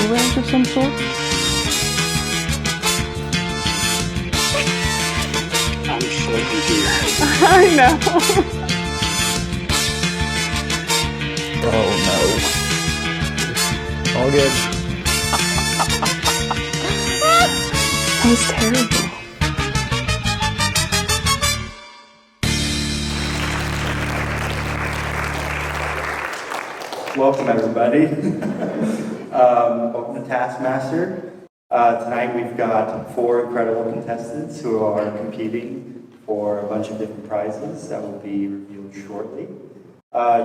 monkey wrench of some sort? I'm so confused. I know. Oh no. All good. That was terrible. Welcome, everybody. Welcome to Taskmaster. Tonight we've got 4 incredible contestants who are competing for a bunch of different prizes that will be revealed shortly.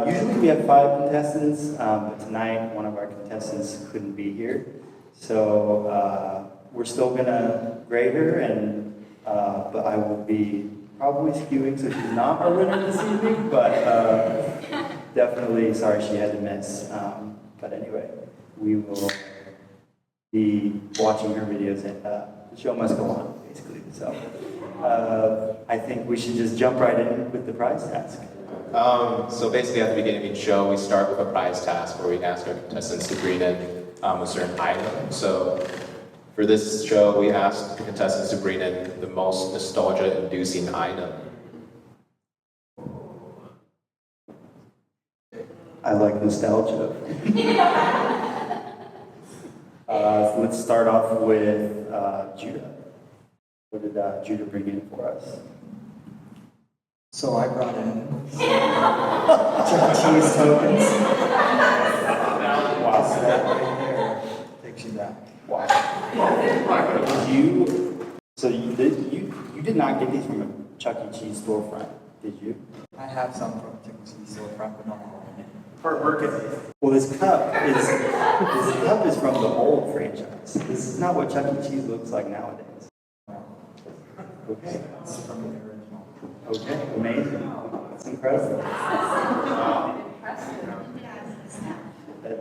Usually we have 5 contestants, but tonight one of our contestants couldn't be here. So we're still gonna grade her, but I will be probably skewing, so she's not our winner this evening, but definitely sorry she had to miss. But anyway, we will be watching her videos, and the show must go on, basically. So I think we should just jump right in with the prize task. So basically at the beginning of each show, we start with a prize task where we ask our contestants to bring in a certain item. So for this show, we asked the contestants to bring in the most nostalgia-inducing item. I like nostalgia. So let's start off with Judah. What did Judah bring in for us? So I brought in some Chuck E. Cheese tokens. Wow. That right there takes you back. Wow. So you did not get these from a Chuck E. Cheese storefront, did you? I have some from Chuck E. Cheese storefront, but not all of it. Well, this cup is from the old franchise. This is not what Chuck E. Cheese looks like nowadays. Okay. It's from the original. Okay, amazing. That's incredible.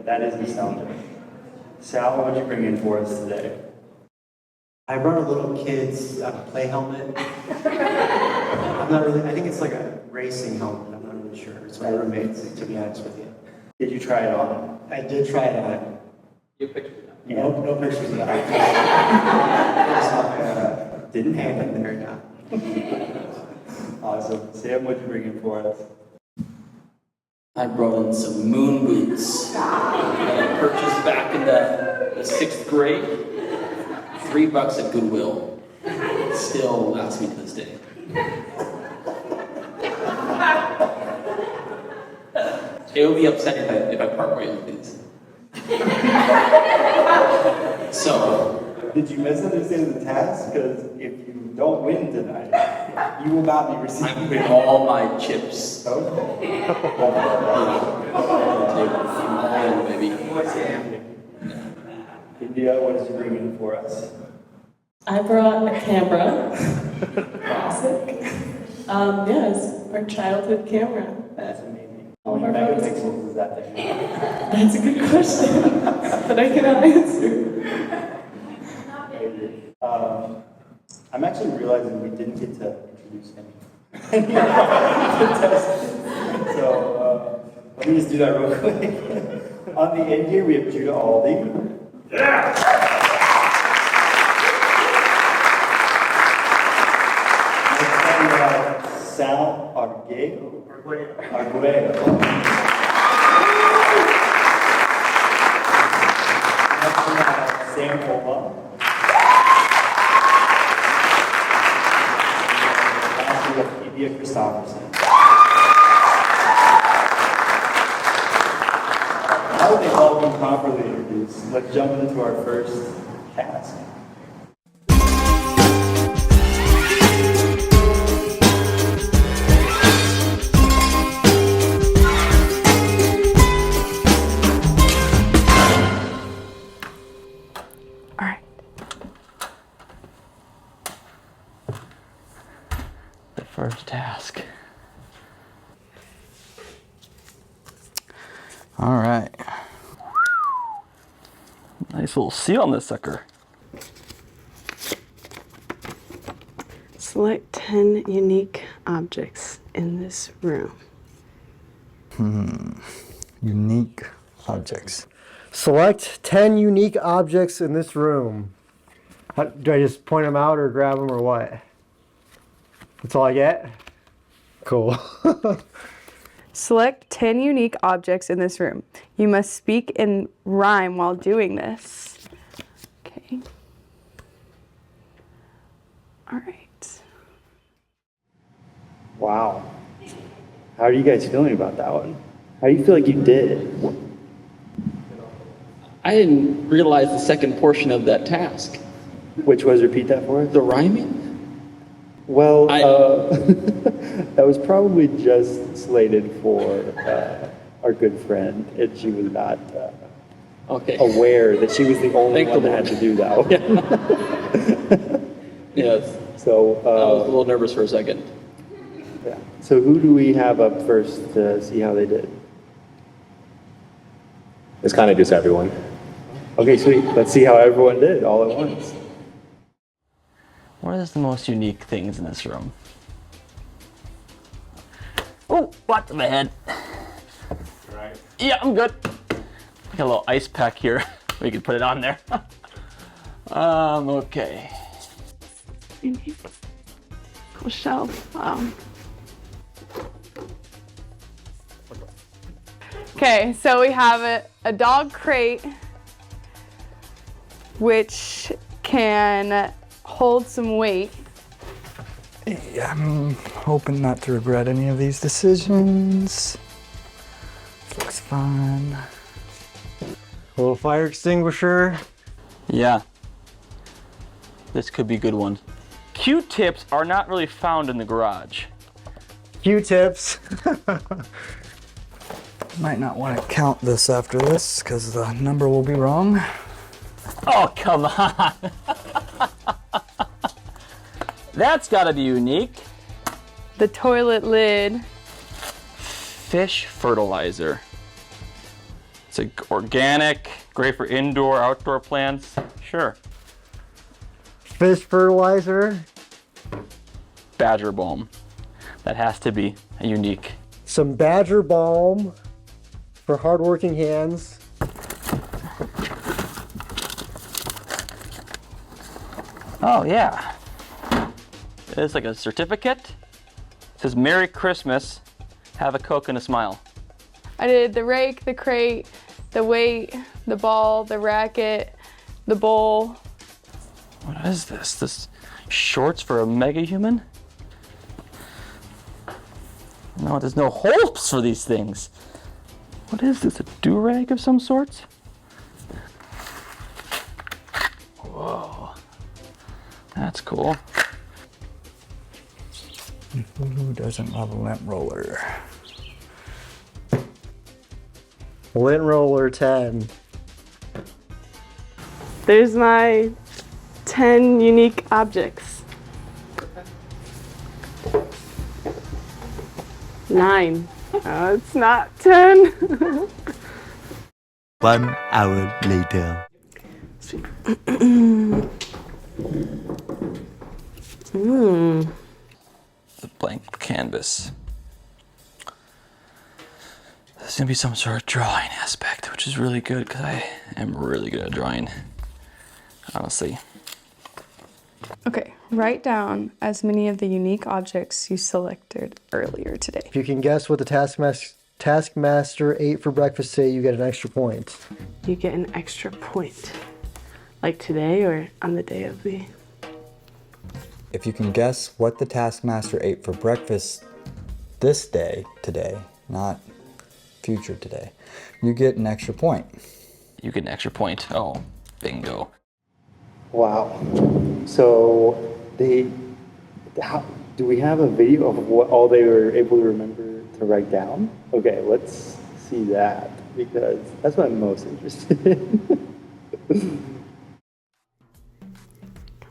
That is nostalgia. Sal, what did you bring in for us today? I brought a little kid's play helmet. I'm not really, I think it's like a racing helmet. I'm not really sure. It's my roommate's, to be honest with you. Did you try it on? I did try it on. You picture that? Yeah. No pictures of that. Didn't Hang happen. in there now. Awesome. Sam, what did you bring in for us? I brought in some moon boots that I purchased back in the 6th grade. $3 at Goodwill. Still lasts me to this day. It would be upsetting if I part ways with these. So, Did you misunderstand the task? Because if you don't win tonight, you will not be I'm receiving putting all my chips Okay. on the table. Baby. India, what did you bring in for us? I brought a camera. Classic. Yes, our childhood camera. That's amazing. How All many of our photos. megapixels is that thing? That's a good question that I cannot answer. I'm actually realizing we didn't get to introduce any. So let me just do that real quick. On the end here, we have Judah Aldi. Yeah! Next time we have Sal Arguello. Next we have Sam Olma. India Christopherson. Now that they've all been properly introduced, let's jump into our first task. All right. The first task. All right. Nice little seal on this sucker. Select 10 unique objects in this room. Unique objects. Select 10 unique objects in this room. Do I just point them out or grab them or what? That's all I get? Cool. Select 10 unique objects in this room. You must speak in rhyme while doing this. Okay. All right. Wow. How are you guys feeling about that one? How do you feel like you did? I didn't realize the second portion of that task. Which was, repeat that for us? The rhyming? Well, that was probably just slated for our good friend, and she was not aware that she was the only one that had to do that one. Yes. So I was a little nervous for a second. yeah. So who do we have up first to see how they did? It's kind of just everyone. Okay, sweet. Let's see how everyone did all at once. What is the most unique things in this room? Oh, what to my head. Right. Yeah, I'm good. Got a little ice pack here. We can put it on there. Okay. Cool shelf. Wow. Okay, so we have a dog crate, which can hold some weight. Yeah, I'm hoping not to regret any of these decisions. Looks fun. A little fire extinguisher. Yeah. This could be a good one. Q-tips are not really found in the garage. Q-tips. Might not want to count this after this because the number will be wrong. Oh, come on. That's gotta be unique. The toilet lid. Fish fertilizer. It's organic, great for indoor, outdoor plants. Sure. Fish fertilizer. Badger balm. That has to be a unique. Some badger balm for hardworking hands. Oh yeah. It's like a certificate. It says Merry Christmas, have a Coke and a smile. I did the rake, the crate, the weight, the ball, the racket, the bowl. What is this? This shorts for a mega human? No, there's no hopes for these things. What is this, a do-rag of some sorts? Whoa, that's cool. Who doesn't love a lint roller? Lint roller 10. There's my 10 unique objects. 9. Oh, it's not 10. 1 hour later. The blank canvas. There's gonna be some sort of drawing aspect, which is really good because I am really good at drawing, honestly. Okay, write down as many of the unique objects you selected earlier today. If you can guess what the Taskmaster ate for breakfast today, you get an extra point. You get an extra point. Like today or on the day of the... If you can guess what the Taskmaster ate for breakfast this day, today, not future today, you get an extra point. You get an extra point. Oh, bingo. Wow. So do we have a video of what all they were able to remember to write down? Okay, let's see that because that's what I'm most interested in.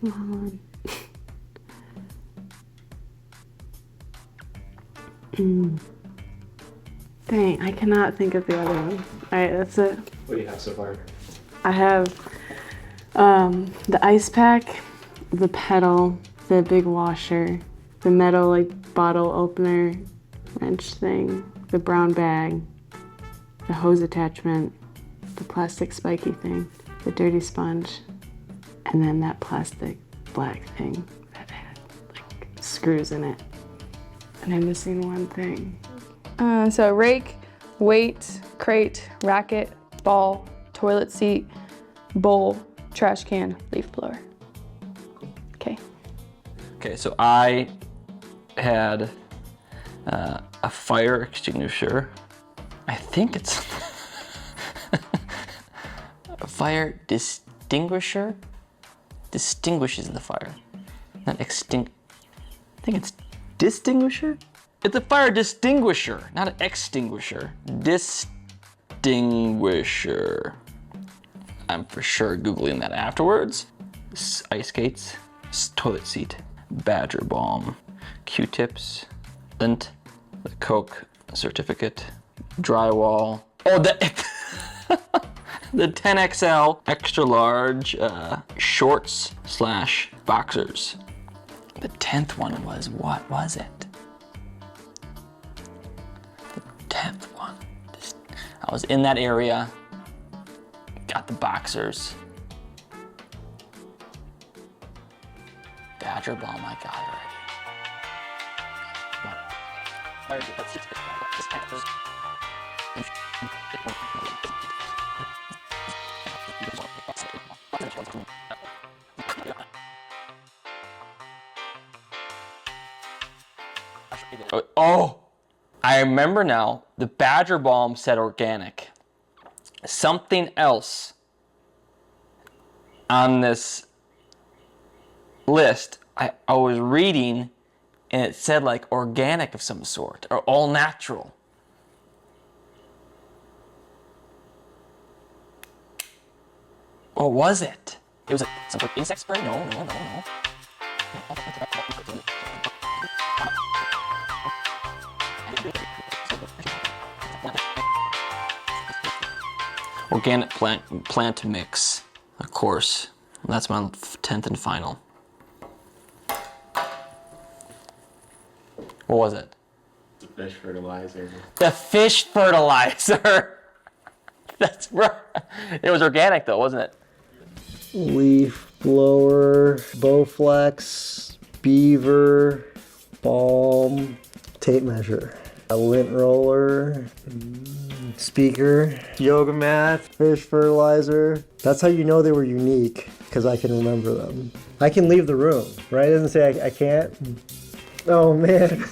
Come on. Dang, I cannot think of the other one. All right, that's it. What do you have so far? I have the ice pack, the pedal, the big washer, the metal like bottle opener wrench thing, the brown bag, the hose attachment, the plastic spiky thing, the dirty sponge, and then that plastic black thing that had like screws in it. And I'm missing one thing. So rake, weight, crate, racket, ball, toilet seat, bowl, trash can, leaf blower. Okay. Okay, so I had a fire extinguisher. I think it's a fire distinguisher. Distinguishes the fire, not extinct. I think it's distinguisher. It's a fire distinguisher, not an extinguisher. Distinguisher. I'm for sure Googling that afterwards. Ice skates, toilet seat, badger balm, Q-tips, lint, the Coke certificate, drywall. Oh, the 10XL extra large shorts / boxers. The 10th one was, what was it? The 10th one. I was in that area, got the boxers. Badger balm, I got it already. Oh, I remember now. The badger balm said organic. Something else on this list I was reading, and it said like organic of some sort or all natural. What was it? It was like some sort of insect spray? No. Organic plant mix, of course. That's my 10th and final. What was it? The fish fertilizer. The fish fertilizer! That's right. It was organic though, wasn't it? Leaf blower, Bowflex, beaver, balm, tape measure, a lint roller, speaker, yoga mat, fish fertilizer. That's how you know they were unique, because I can remember them. I can leave the room, right? It doesn't say I can't. Oh man.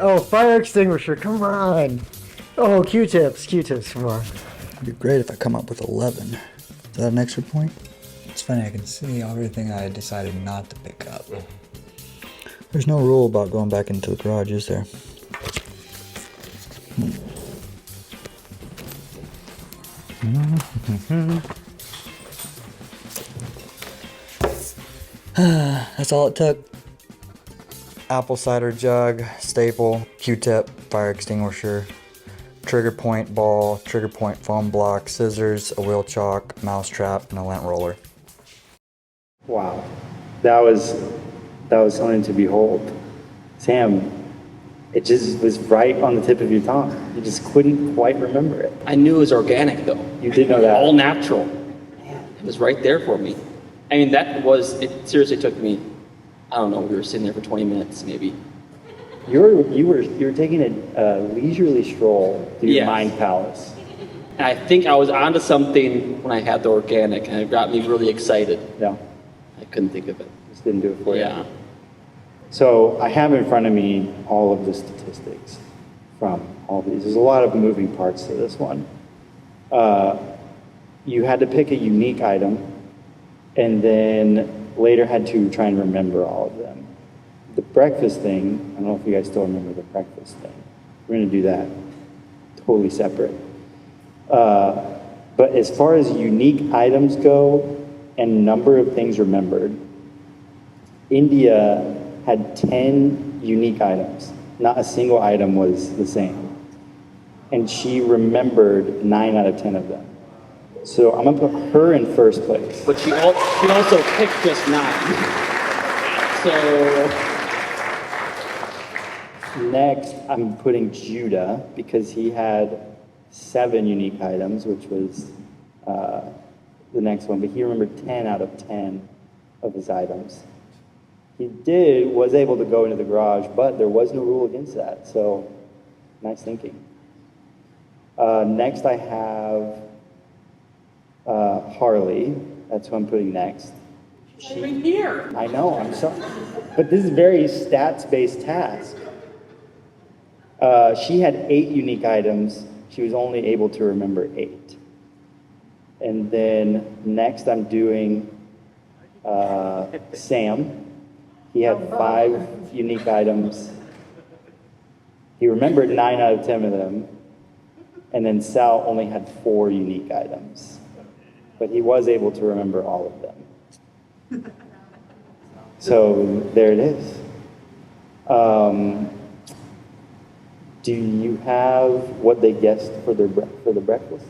Oh, fire extinguisher, come on. Oh, Q-tips, come on. It'd be great if I come up with 11. Is that an extra point? It's funny, I can see everything I decided not to pick up. There's no rule about going back into the garage, is there? That's all it took. Apple cider jug, staple, Q-tip, fire extinguisher, trigger point ball, trigger point foam block, scissors, a wheel chalk, mouse trap, and a lint roller. Wow, that was something to behold. Sam, it just was right on the tip of your tongue. You just couldn't quite remember it. I knew it was organic though. You did know that. All natural. Man, it was right there for me. I mean, it seriously took me, I don't know, we were sitting there for 20 minutes maybe. You were taking a leisurely stroll through your mind palace. And I think I was onto something when I had the organic, and it got me really excited. No. I couldn't think of it. Just didn't do it for you. Yeah. So I have in front of me all of the statistics from all these. There's a lot of moving parts to this one. You had to pick a unique item, and then later had to try and remember all of them. The breakfast thing, I don't know if you guys still remember the breakfast thing. We're gonna do that totally separate. But as far as unique items go and number of things remembered, India had 10 unique items. Not a single item was the same. And she remembered 9 out of 10 of them. So I'm gonna put her in first place. But she also picked just 9. So next, I'm putting Judah because he had 7 unique items, which was the next one, but he remembered 10 out of 10 of his items. He was able to go into the garage, but there was no rule against that, so nice thinking. Next I have Harleigh. That's who I'm putting next. Right here. I know, I'm sorry. But this is a very stats-based task. She had 8 unique items. She was only able to remember 8. And then next I'm doing Sam. He had 5 unique items. He remembered 9 out of 10 of them. And then Sal only had 4 unique items. But he was able to remember all of them. So there it is. Do you have what they guessed for the breakfast?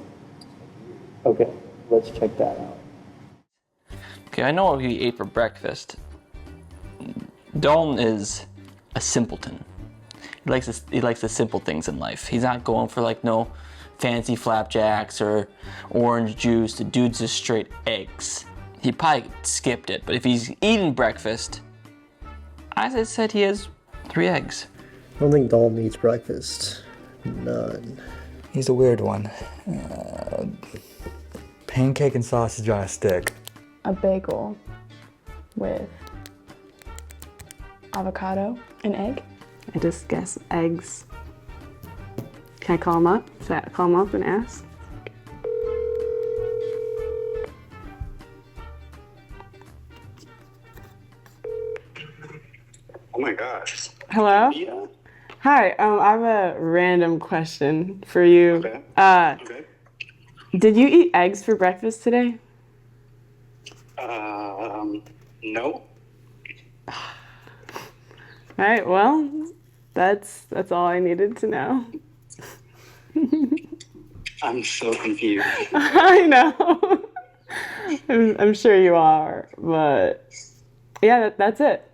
Okay, let's check that out. Okay, I know what he ate for breakfast. Dalton is a simpleton. He likes the simple things in life. He's not going for like no fancy flapjacks or orange juice. The dude's just straight eggs. He probably skipped it, but if he's eating breakfast, as I said, he has 3 eggs. I don't think Dalton eats breakfast. None. He's a weird one. Pancake and sausage on a stick. A bagel with avocado and egg. I just guess eggs. Can I call him up? Should I call him up and ask? Oh my gosh. Hello? Yeah. Hi, I have a random question for you. Okay. Okay. Did you eat eggs for breakfast today? No. All right, well, that's all I needed to know. I'm so confused. I know. I'm sure you are, but yeah, that's it.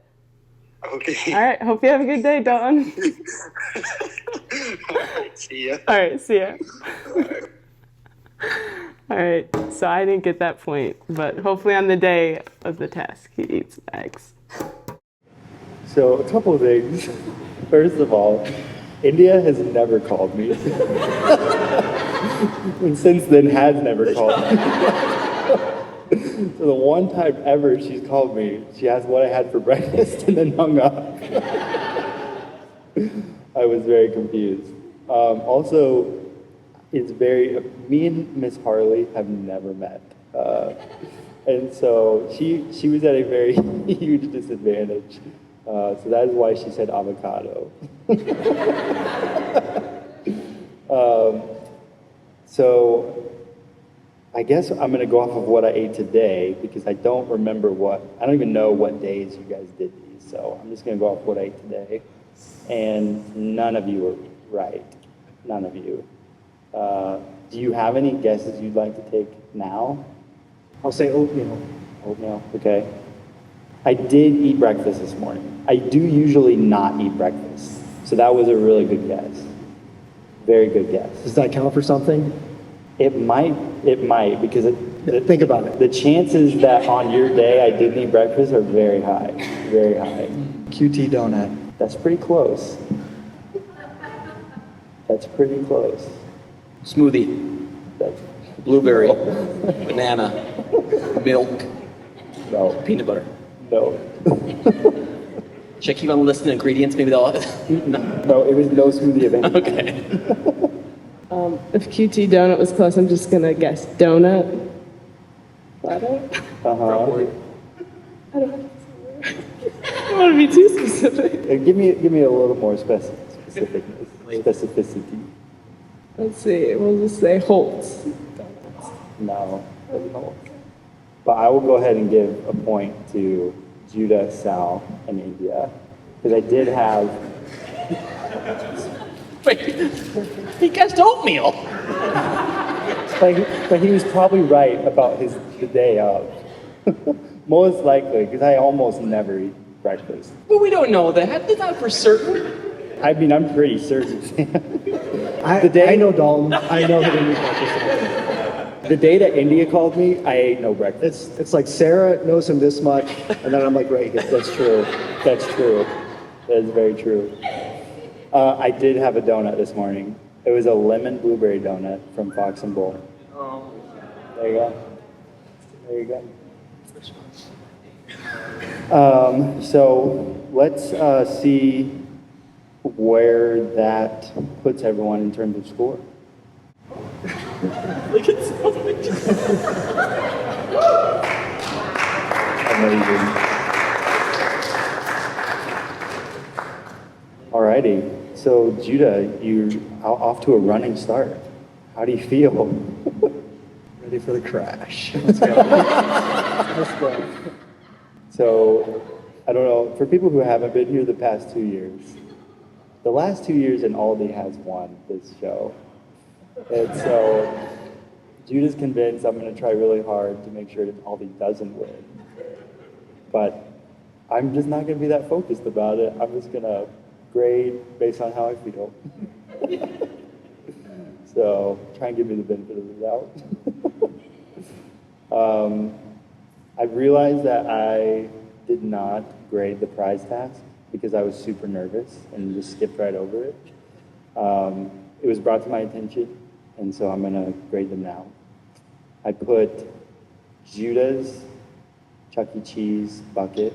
Okay. All right, hope you have a good day, Dalton. All right, see ya. All right, see ya. All right, so I didn't get that point, but hopefully on the day of the task, he eats eggs. So a couple of things. First of all, India has never called me. And since then has never called me. So the one time ever she's called me, she asked what I had for breakfast and then hung up. I was very confused. Also, it's me and Miss Harleigh have never met. And so she was at a very huge disadvantage. So that is why she said avocado. So I guess I'm gonna go off of what I ate today because I don't even know what days you guys did these. So I'm just gonna go off what I ate today. And none of you are right. None of you. Do you have any guesses you'd like to take now? I'll say oatmeal. Oatmeal, okay. I did eat breakfast this morning. I do usually not eat breakfast. So that was a really good guess. Very good guess. Does that count for something? It might, because Think about it. the chances that on your day I didn't eat breakfast are very high, very high. QT donut. That's pretty close. That's pretty close. Smoothie, That's, blueberry, banana, milk, no, peanut butter. no. Should I keep on listing ingredients? Maybe they'll. No. No, it was no smoothie of any kind. Okay. If QT donut was close, I'm just gonna guess donut. Platter? Uh-huh. I don't know. I don't want to be too specific. Give me a little more specificity. Let's see, we'll just say Holtz. No. But I will go ahead and give a point to Judah, Sal, and India. Because I did have... Wait, he guessed oatmeal. But he was probably right about the day of. Most likely, because I almost never eat breakfast. Well, we don't know that. That's not for certain. I mean, I'm pretty certain. I know Dalton. I know he didn't eat breakfast. The day that India called me, I ate no breakfast. It's like Sarah knows him this much, and then I'm like, right, that's true. That's true. That is very true. I did have a donut this morning. It was a lemon blueberry donut from Fox and Bull. There you go. There you go. So let's see where that puts everyone in terms of score. Look at so much. Amazing. Alrighty. So Judah, you're off to a running start. How do you feel? Ready for the crash. Let's go. Let's go. So, I don't know, for people who haven't been here the past 2 years, the last 2 years and Aldi has won this show. And so, Judah's convinced I'm going to try really hard to make sure that Aldi doesn't win. But I'm just not going to be that focused about it. I'm just going to grade based on how I feel. So, try and give me the benefit of the doubt. I realized that I did not grade the prize task because I was super nervous and just skipped right over it. It was brought to my attention, and so I'm gonna grade them now. I put Judah's Chuck E. Cheese bucket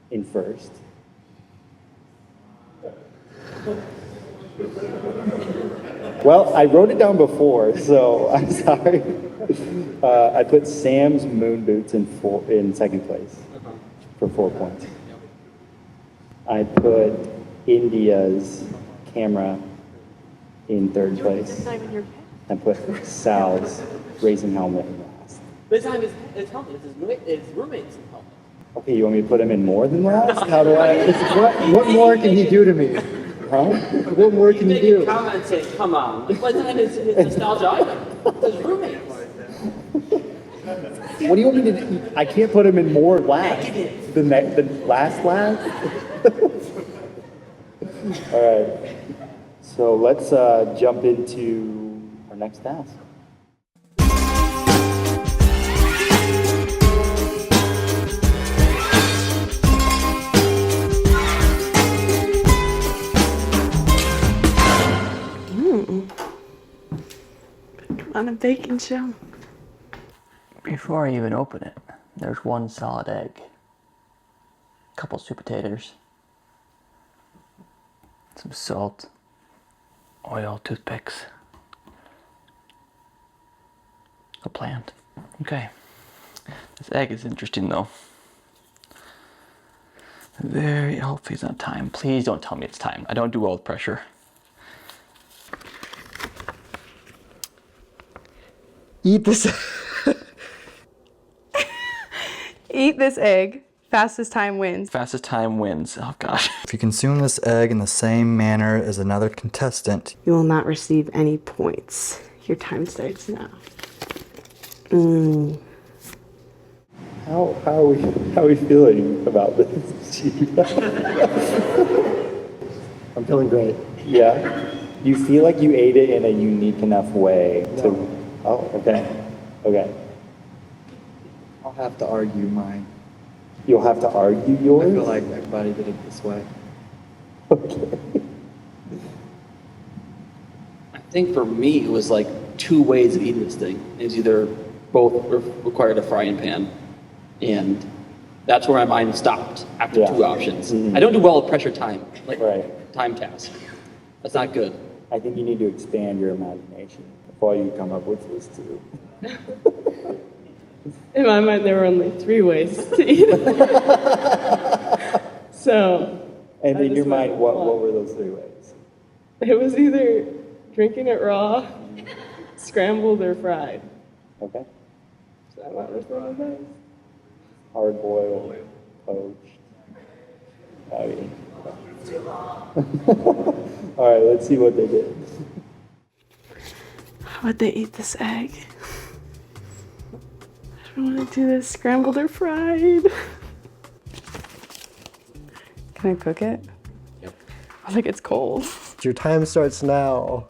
in first. Well, I wrote it down before, so I'm sorry. I put Sam's moon boots in second place for 4 points. I put India's camera in third place. I put Sal's racing helmet in last. This time it's helmet. It's his roommate's helmet. Okay, you want me to put him in more than last? How do I? What more can he do to me? Huh? What more can he do? Comment saying, come on. By the time it's nostalgia item. It's his roommates. What do you want me to do? I can't put him in more last. The last? All right. So let's jump into our next task. On a baking show. Before I even open it, there's one solid egg, a couple sweet potatoes, some salt, oil, toothpicks, a plant. Okay. This egg is interesting though. Very, hopefully it's not time. Please don't tell me it's time. I don't do well with pressure. Eat this. Eat this egg. Fastest time wins. Fastest time wins. Oh gosh. If you consume this egg in the same manner as another contestant, You will not receive any points. Your time starts now. How are we feeling about this? I'm feeling great. Yeah. You feel like you ate it in a unique enough way to. Oh, okay. Okay. I'll have to argue mine. You'll have to argue I yours? feel like everybody did it this way. Okay. I think for me, it was like two ways of eating this thing. It was either both required a frying pan, and that's where my mind stopped after two options. Mhm. I don't do well with pressure time, like Right. time task. That's not good. I think you need to expand your imagination before you come up with this too. In my mind, there were only 3 ways to eat it. So. And I in your just went mind, with what one. were those 3 ways? It was either drinking it raw, scrambled, or fried. Okay. So I went with one of those. Hard boiled, poached. I mean, all right, let's see what they did. How would they eat this egg? I don't want to do this. Scrambled or fried? Can I cook it? Yep. I was like, it's cold. Your time starts now.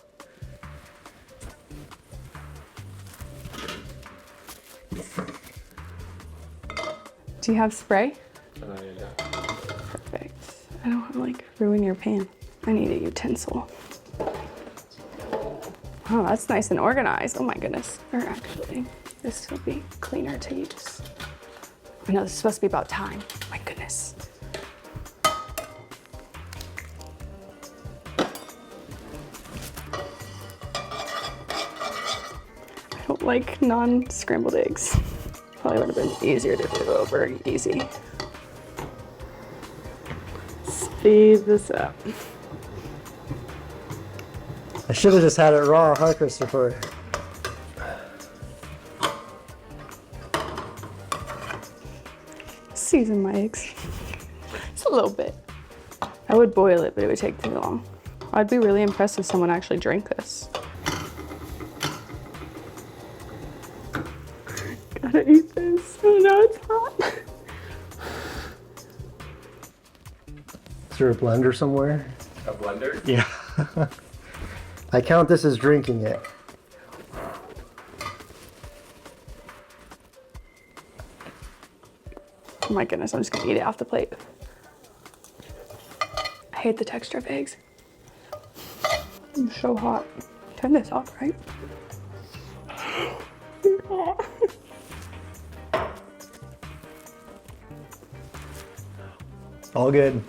Do you have spray? Perfect. I don't want to like ruin your pan. I need a utensil. Oh, that's nice and organized. Oh my goodness. Or actually, this will be cleaner to use. I know this is supposed to be about time. My goodness. I don't like non-scrambled eggs. Probably would have been easier to do over easy. Speed this up. I should have just had it raw, huh, Christopher? Season my eggs. Just a little bit. I would boil it, but it would take too long. I'd be really impressed if someone actually drank this. Gotta eat this. Oh no, it's hot. Is there a blender somewhere? A blender? Yeah. I count this as drinking it. Oh my goodness, I'm just gonna eat it off the plate. I hate the texture of eggs. It's so hot. Turn this off, right? All good.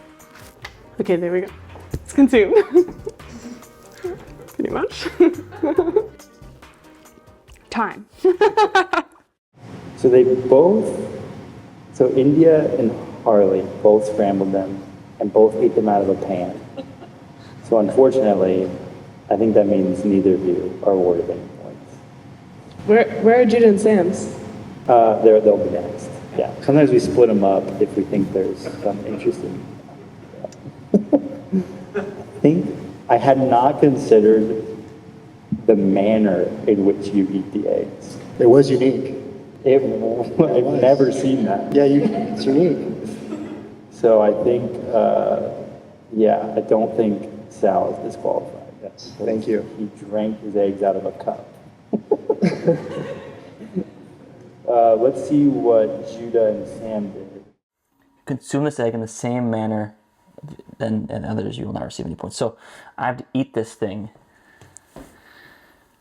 Okay, there we go. It's consumed. Pretty much. Time. So India and Harleigh both scrambled them and both ate them out of a pan. So unfortunately, I think that means neither of you are awarded any points. Where are Judah and Sam's? They'll be next. Yeah. Sometimes we split them up if we think there's some interesting. I think I had not considered the manner in which you eat the eggs. It was unique. I've never seen that. Yeah, it's unique. So I think, I don't think Sal is disqualified. Yes, thank you. He drank his eggs out of a cup. Let's see what Judah and Sam did. Consume this egg in the same manner than others, you will not receive any points. So I have to eat this thing.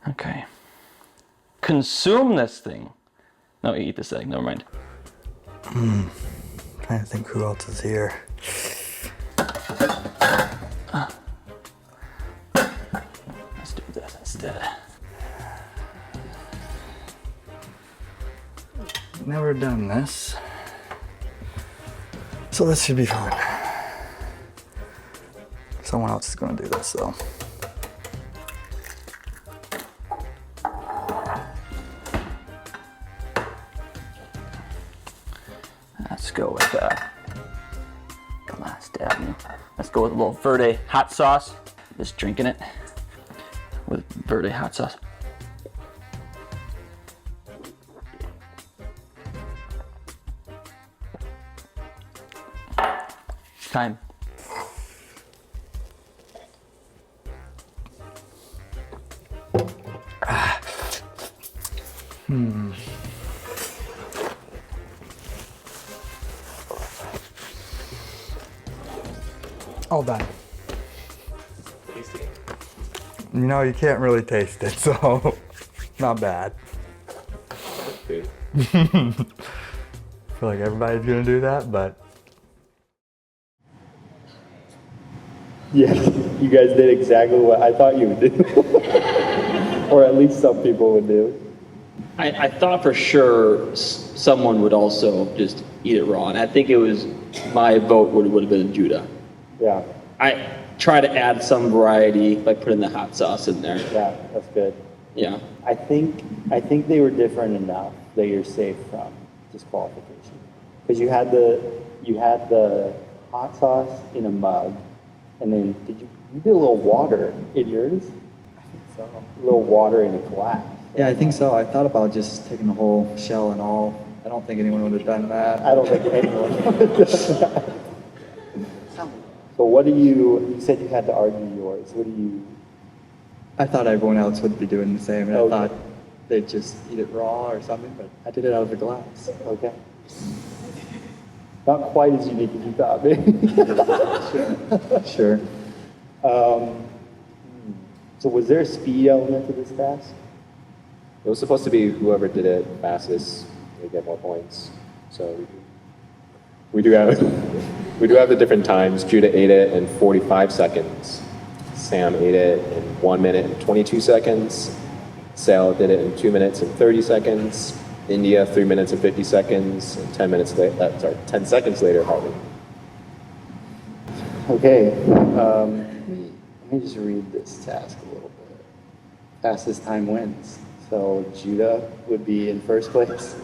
Okay. Consume this thing. No, eat this egg, never mind. Trying to think who else is here. Let's do this instead. Never done this. So this should be fun. Someone else is gonna do this though. Let's go with let's go with a little Verde hot sauce. Just drinking it with Verde hot sauce. Time. All done. You know, you can't really taste it, so not bad. Good. I feel like everybody's gonna do that, but Yeah, you guys did exactly what I thought you would do. Or at least some people would do. I thought for sure someone would also just eat it raw, and I think it was my vote would have been Judah. Yeah, I try to add some variety by putting the hot sauce in there. yeah, that's good. Yeah. I think they were different enough that you're safe from disqualification. Because you had the hot sauce in a mug, and then you did a little water in yours? I think so. A little water in a glass. Yeah, I think so. I thought about just taking the whole shell and all. I don't think anyone would have done that. I don't think anyone would have done that. So what do you said you had to argue yours. What do you? I thought everyone else would be doing the same, and Okay. I thought they'd just eat it raw or something, but I did it out of a glass. Okay. Not quite as unique as you thought, maybe. Sure. So was there a speed element to this task? It was supposed to be whoever did it fastest would get more points. So we do have the different times. Judah ate it in 45 seconds. Sam ate it in 1 minute and 22 seconds. Sal did it in 2 minutes and 30 seconds. India, 3 minutes and 50 seconds. And 10 seconds later, Harleigh. Okay, let me just read this task a little bit. Fastest time wins. So Judah would be in first place.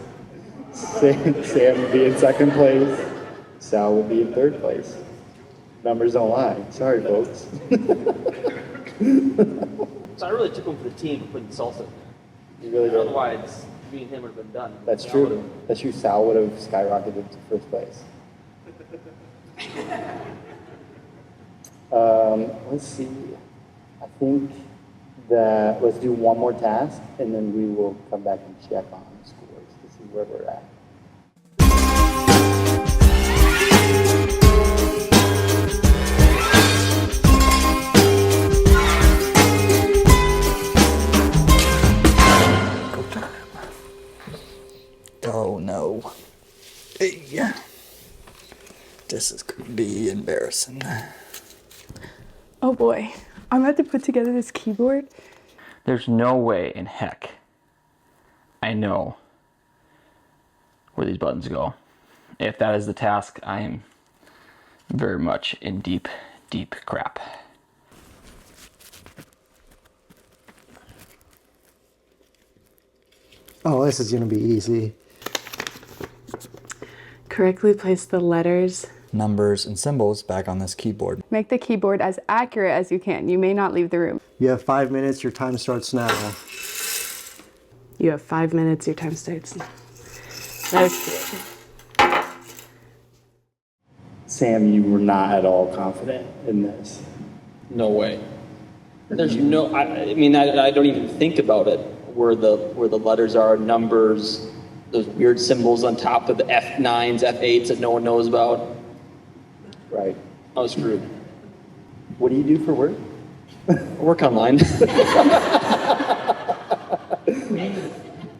Sam would be in second place. Sal would be in third place. Numbers don't lie. Sorry, folks. So I really took him for the team for putting salsa in there. You really did. Otherwise, me and him would have been done. That's true. That's true. Sal would have skyrocketed to first place. Let's see. I think that let's do one more task, and then we will come back and check on the scores to see where we're at. Oh no. Hey. This is gonna be embarrassing. Oh boy, I'm about to put together this keyboard. There's no way in heck I know where these buttons go. If that is the task, I am very much in deep, deep crap. Oh, this is gonna be easy. Correctly place the letters. Numbers and symbols back on this keyboard. Make the keyboard as accurate as you can. You may not leave the room. You have 5 minutes, your time starts now. You have 5 minutes, your time starts now. Okay. Sam, you were not at all confident in this. No way. There's no. I mean, I don't even think about it. Where the letters are, numbers, those weird symbols on top of the F9s, F8s that no one knows about. Right. I was screwed. What do you do for work? Work online.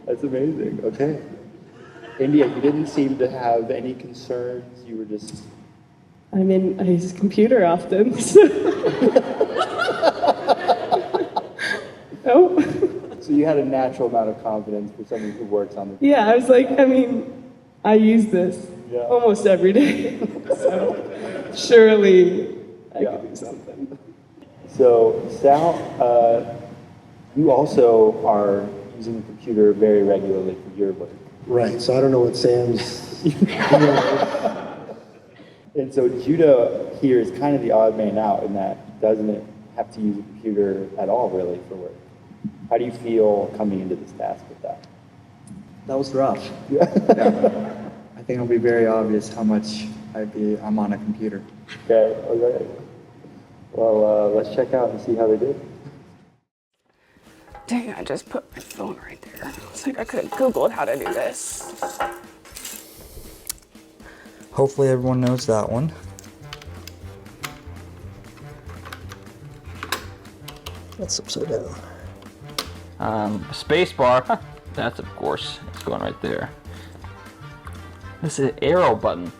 That's amazing. Okay. India, you didn't seem to have any concerns. You were just... I mean, I use a computer often, so. Oh. So you had a natural amount of confidence for someone who works on the... Yeah, I was like, I mean, I use this almost every day, so surely I could do something. So, Sal, you also are using the computer very regularly for your work. Right, so I don't know what Sam's... And so Judah here is kind of the odd man out in that doesn't have to use a computer at all, really, for work. How do you feel coming into this task with that? That was rough. Yeah. I think it'll be very obvious how much I'm on a computer. Okay. Well, let's check out and see how they did. Dang, I just put my phone right there. It's like I could have Googled how to do this. Hopefully everyone knows that one. That's upside down. Space bar. That's of course, it's going right there. This is an arrow button.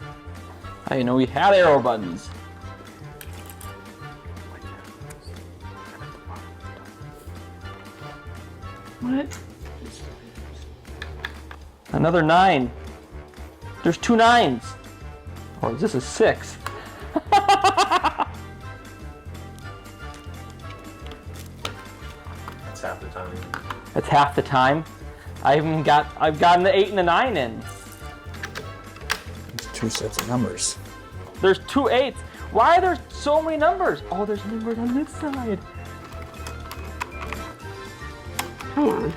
I didn't know we had arrow buttons. What? Another 9. There's 2 9s. Or is this a 6? That's half the time. That's half the time. I've gotten the 8 and the 9 in. There's 2 sets of numbers. There's 2 8s. Why are there so many numbers? Oh, there's numbers on this side. Come on.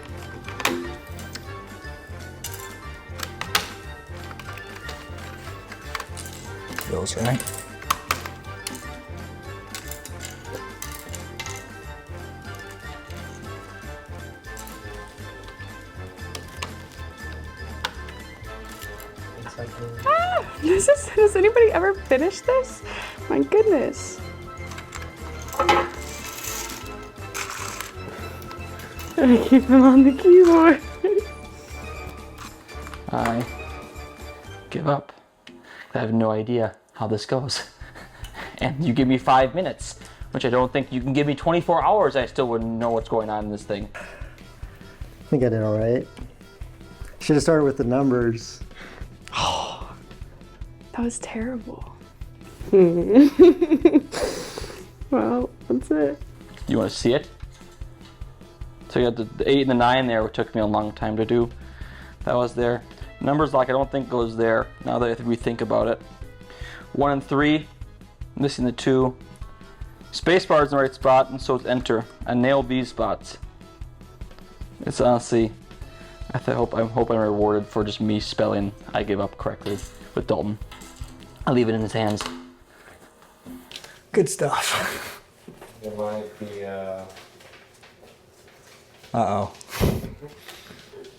Feels right. Does anybody ever finish this? My goodness. I keep them on the keyboard. I give up. I have no idea how this goes. And you give me 5 minutes, which I don't think you can give me 24 hours. I still wouldn't know what's going on in this thing. I think I did all right. Should have started with the numbers. That was terrible. Well, that's it. You want to see it? So you got the 8 and the 9 there, which took me a long time to do. That was there. Numbers lock I don't think goes there, now that we think about it. 1 and 3, missing the 2. Spacebar is in the right spot, and so is enter. I nailed these spots. It's honestly, I'm hoping I'm rewarded for just me spelling I give up correctly with Dalton. I'll leave it in his hands. Good stuff. It might be, Uh-oh.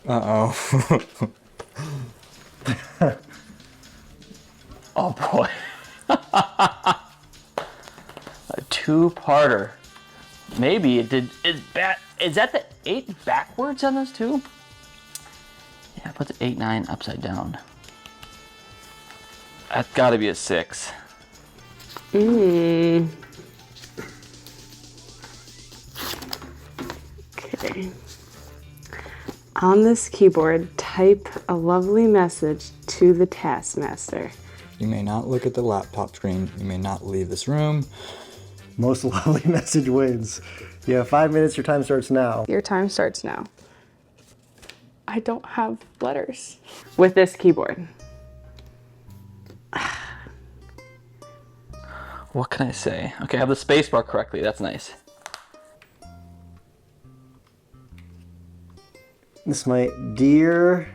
Uh-oh. Oh boy. A two-parter. Maybe it did. Is that the 8 backwards on this too? Yeah, put the 8, 9 upside down. That's gotta be a 6. Okay. On this keyboard, type a lovely message to the Taskmaster. You may not look at the laptop screen. You may not leave this room. Most lovely message wins. You have 5 minutes, your time starts now. Your time starts now. I don't have letters. With this keyboard. What can I say? Okay, I have the spacebar correctly. That's nice. This might, dear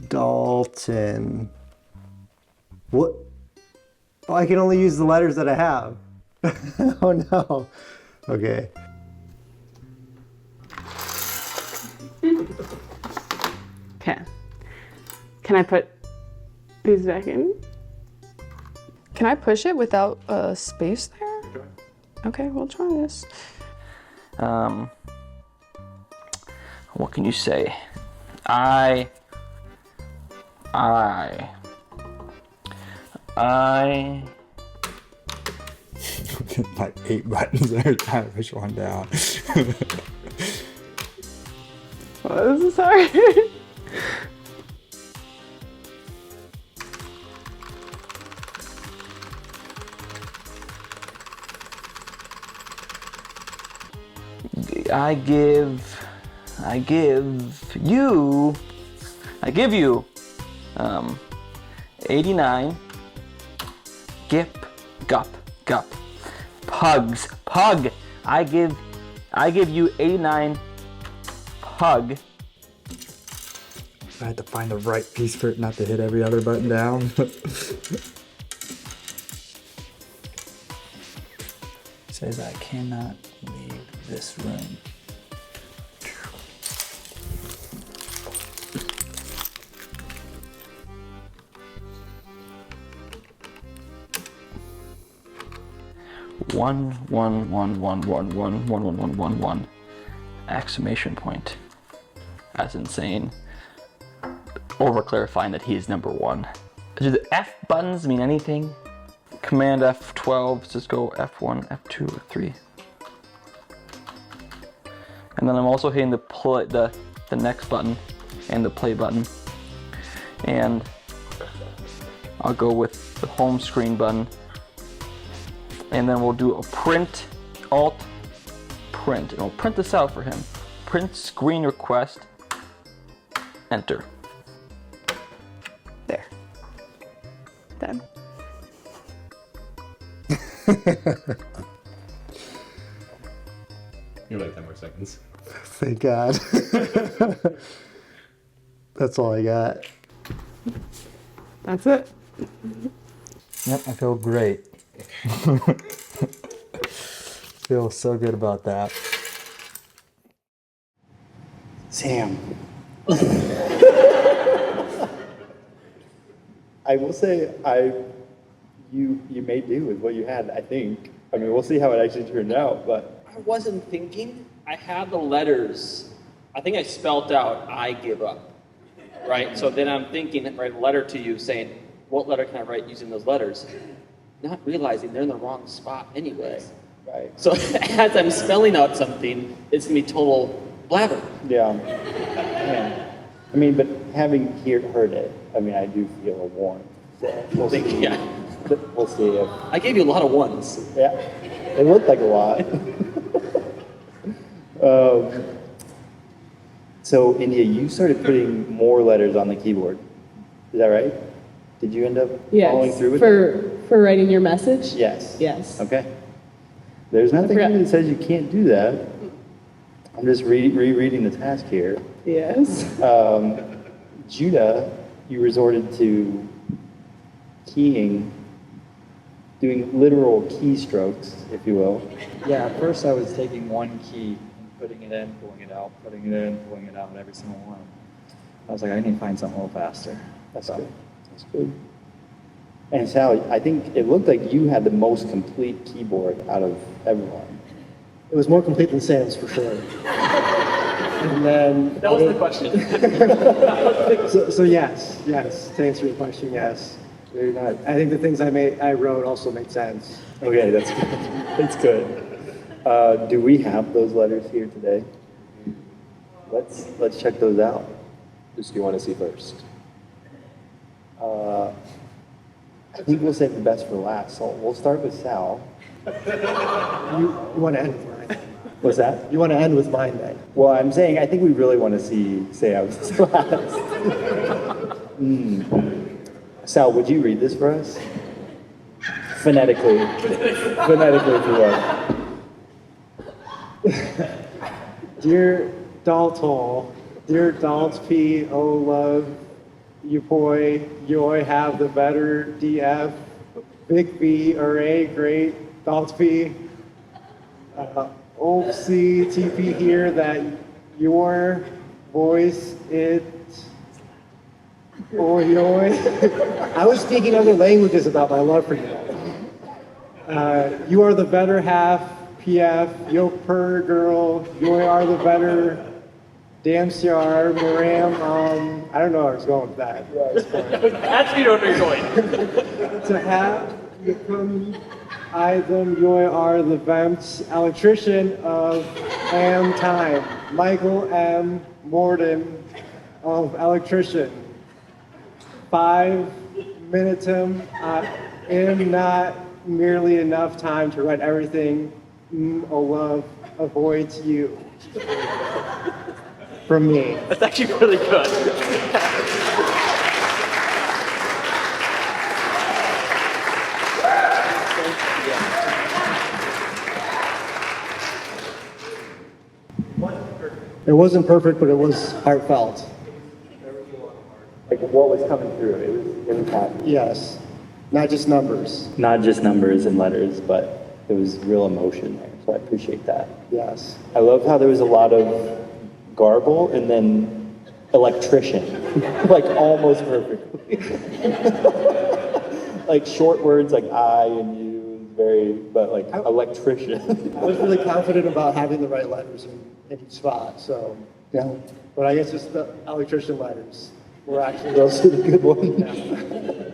Dalton. What? Oh, I can only use the letters that I have. Oh no. Okay. Okay. Can I put these back in? Can I push it without a space there? Sure. Okay, we'll try this. What can you say? I Like 8 buttons there, trying to push one down. Well, this is hard. I give you 89 gup pugs pug. I give you 89 pug. I had to find the right piece for it not to hit every other button down. Says I cannot leave this room. One. Exclamation point. That's insane. Over clarifying that he is number 1. Do the F buttons mean anything? Command F12, just go F1, F2, F3. And then I'm also hitting the next button and the play button. And I'll go with the home screen button. And then we'll do a print, alt, print. And I'll print this out for him. Print screen request, enter. There. Done. You're like 10 more seconds. Thank God. That's all I got. That's it. Yep, I feel great. Feel so good about that. Sam. I will say, you made do with what you had, I think. I mean, we'll see how it actually turned out, but. I wasn't thinking. I had the letters. I think I spelled out, I give up. Right? So then I'm thinking, write a letter to you saying, what letter can I write using those letters? Not realizing they're in the wrong spot anyway. Right. So as I'm spelling out something, it's going to be total blabber. Yeah. I mean, but having heard it, I mean, I do feel a warmth. So we'll see. Yeah. We'll see if. I gave you a lot of ones. Yeah. It looked like a lot. So, India, you started putting more letters on the keyboard. Is that right? Did you end up following through with it? For writing your message? Yes. Yes. Okay. There's nothing here that says you can't do that. I'm just rereading the task here. Yes. Judah, you resorted to keying, doing literal keystrokes, if you will. Yeah, at first I was taking one key and putting it in, pulling it out, putting it in, pulling it out, every single one. I was like, I need to find something a little faster. That's good. That's good. And Sally, I think it looked like you had the most complete keyboard out of everyone. It was more complete than Sam's for sure. And then That was the question. so yes, to answer your question, yes. Very nice. I think the things I wrote also made sense. Okay, that's good. That's good. Do we have those letters here today? Let's check those out. Who do you want to see first? I think we'll save the best for last. So we'll start with Sal. You want to end with mine? What's that? You want to end with mine then? Well, I'm saying I think we really want to say I was last. Sal, would you read this for us? Phonetically. Phonetically, if you will. Dear Dalton, dear Daltp, oh love, you boy, you have the better DF, big B, array, great, Daltp, OC, TP here, that your voice, it, oi, oi. I was speaking other languages about my love for you. You are the better half, PF, yo per girl, you are the better DMCR, Moram, I don't know where I was going with that. That's you know where you're going. To have you come, I them, you are the vamps, electrician of AM time, Michael M. Morden of electrician. 5 minutes am not merely enough time to write everything, oh love, avoids you. From me. That's actually really good. It wasn't perfect, but it was heartfelt. Like what was coming through, it was happy. Yes. Not just numbers. Not just numbers and letters, but there was real emotion there, so I appreciate that. Yes. I love how there was a lot of garble and then electrician, like almost perfectly. Like short words like I and you, but like electrician. I was really confident about having the right letters in each spot, so. Yeah. But I guess just the electrician letters were actually Those are the good ones. Yeah.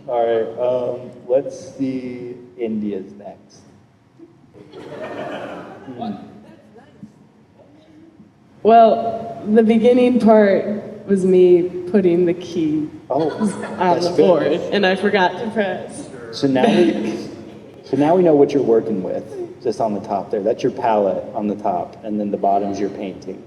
All right, let's see India's next. Well, the beginning part was me putting the key on that's the good. board, and I forgot to press. So now we know what you're working with, just on the top there. That's your palette on the top, and then the bottom's your painting.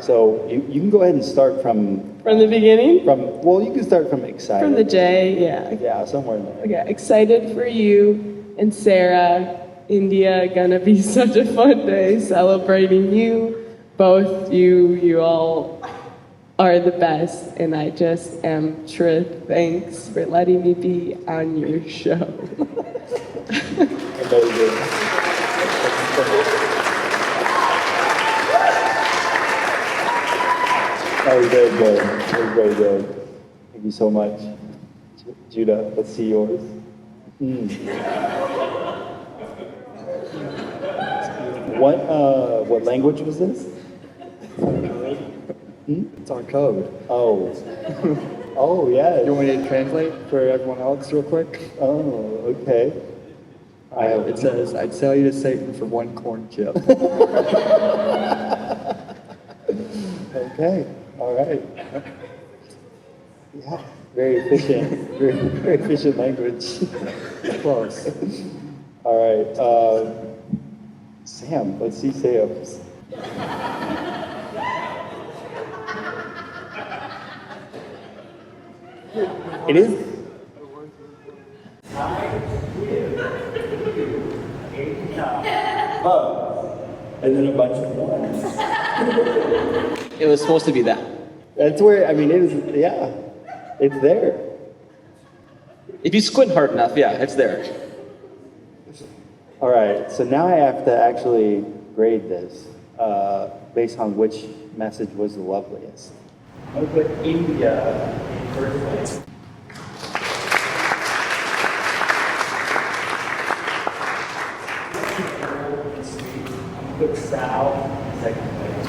So you can go ahead and start from the beginning? You can start from excited. From the J, yeah. Yeah, somewhere in there. Okay, excited for you and Sarah. India, gonna be such a fun day celebrating you. Both you all are the best, and I just am thanks for letting me be on your show. Amazing. That was very good. That was very good. you so much. Judah, let's see yours. What language was this? It's on code. Oh. Oh, yeah. You want me to translate for everyone else real quick? Oh, okay. It says, I'd sell you to Satan for 1 corn chip. Okay, all right. Yeah, very efficient, very efficient language. Close. All right, Sam, let's see Sam's. It is. And then a bunch of ones. It was supposed to be that. That's where, I mean, it is, yeah, it's there. If you squint hard enough, yeah, it's there. All right, so now I have to actually grade this based on which message was the loveliest. I'm gonna put India in first place. Put Sal in second place.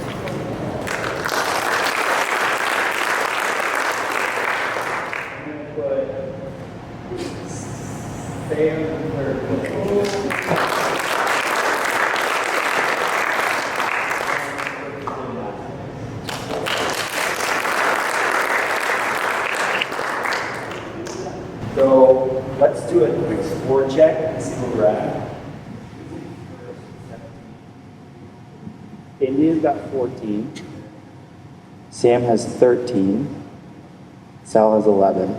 I'm gonna put Sam in third place. So let's do a quick score check and see where we're at. India's got 14. Sam has 13. Sal has 11.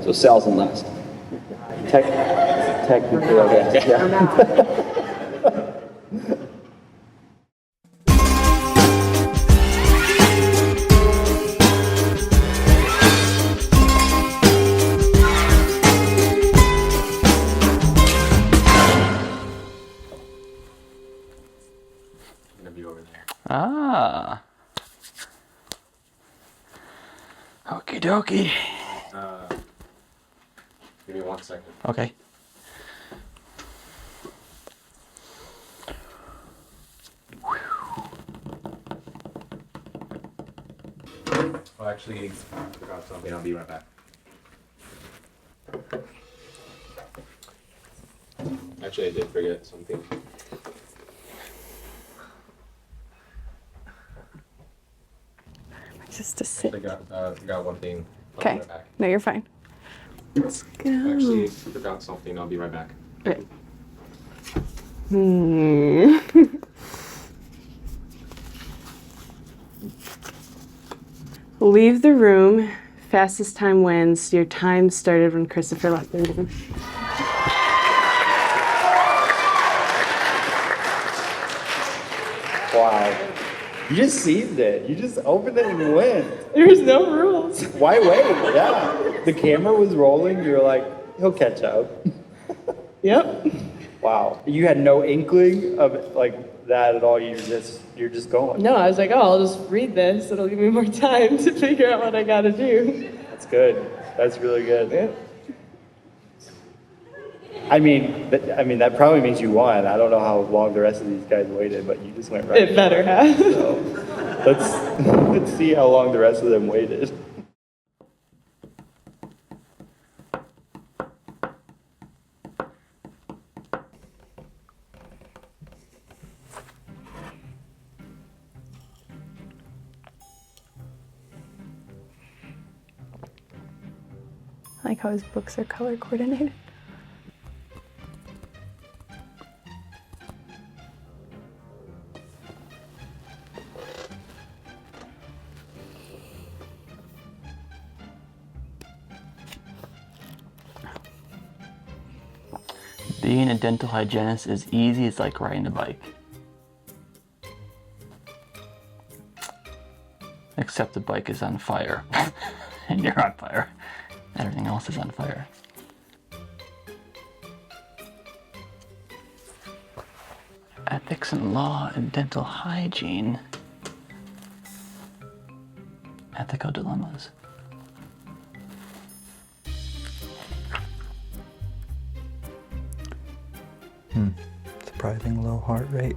So Sal's in last. Technically, okay. Yeah. Ah. Okie dokie. Give me 1 second. Okay. Oh, actually, I forgot something. I'll be right back. Actually, I did forget something. Just to sit. I forgot one thing. I'll be Okay. right back. No, you're fine. Let's go. Actually, forgot something. I'll be right back. Okay. Leave the room. Fastest time wins. Your time started when Christopher left the room. Wow. You just seized it. You just opened it and went. There's no rules. Why wait? Yeah. The camera was rolling. You were like, he'll catch up. Yep. Wow. You had no inkling of like that at all. You're just going. No, I was like, oh, I'll just read this. It'll give me more time to figure out what I gotta do. That's good. That's really good. Yeah. I mean, that probably means you won. I don't know how long the rest of these guys waited, but you just went right. It better have. So let's see how long the rest of them waited. I like how his books are color coordinated. Being a dental hygienist is easy. It's like riding a bike. Except the bike is on fire. And you're on fire. Everything else is on fire. Ethics and law and dental hygiene. Ethical dilemmas. Surprising low heart rate.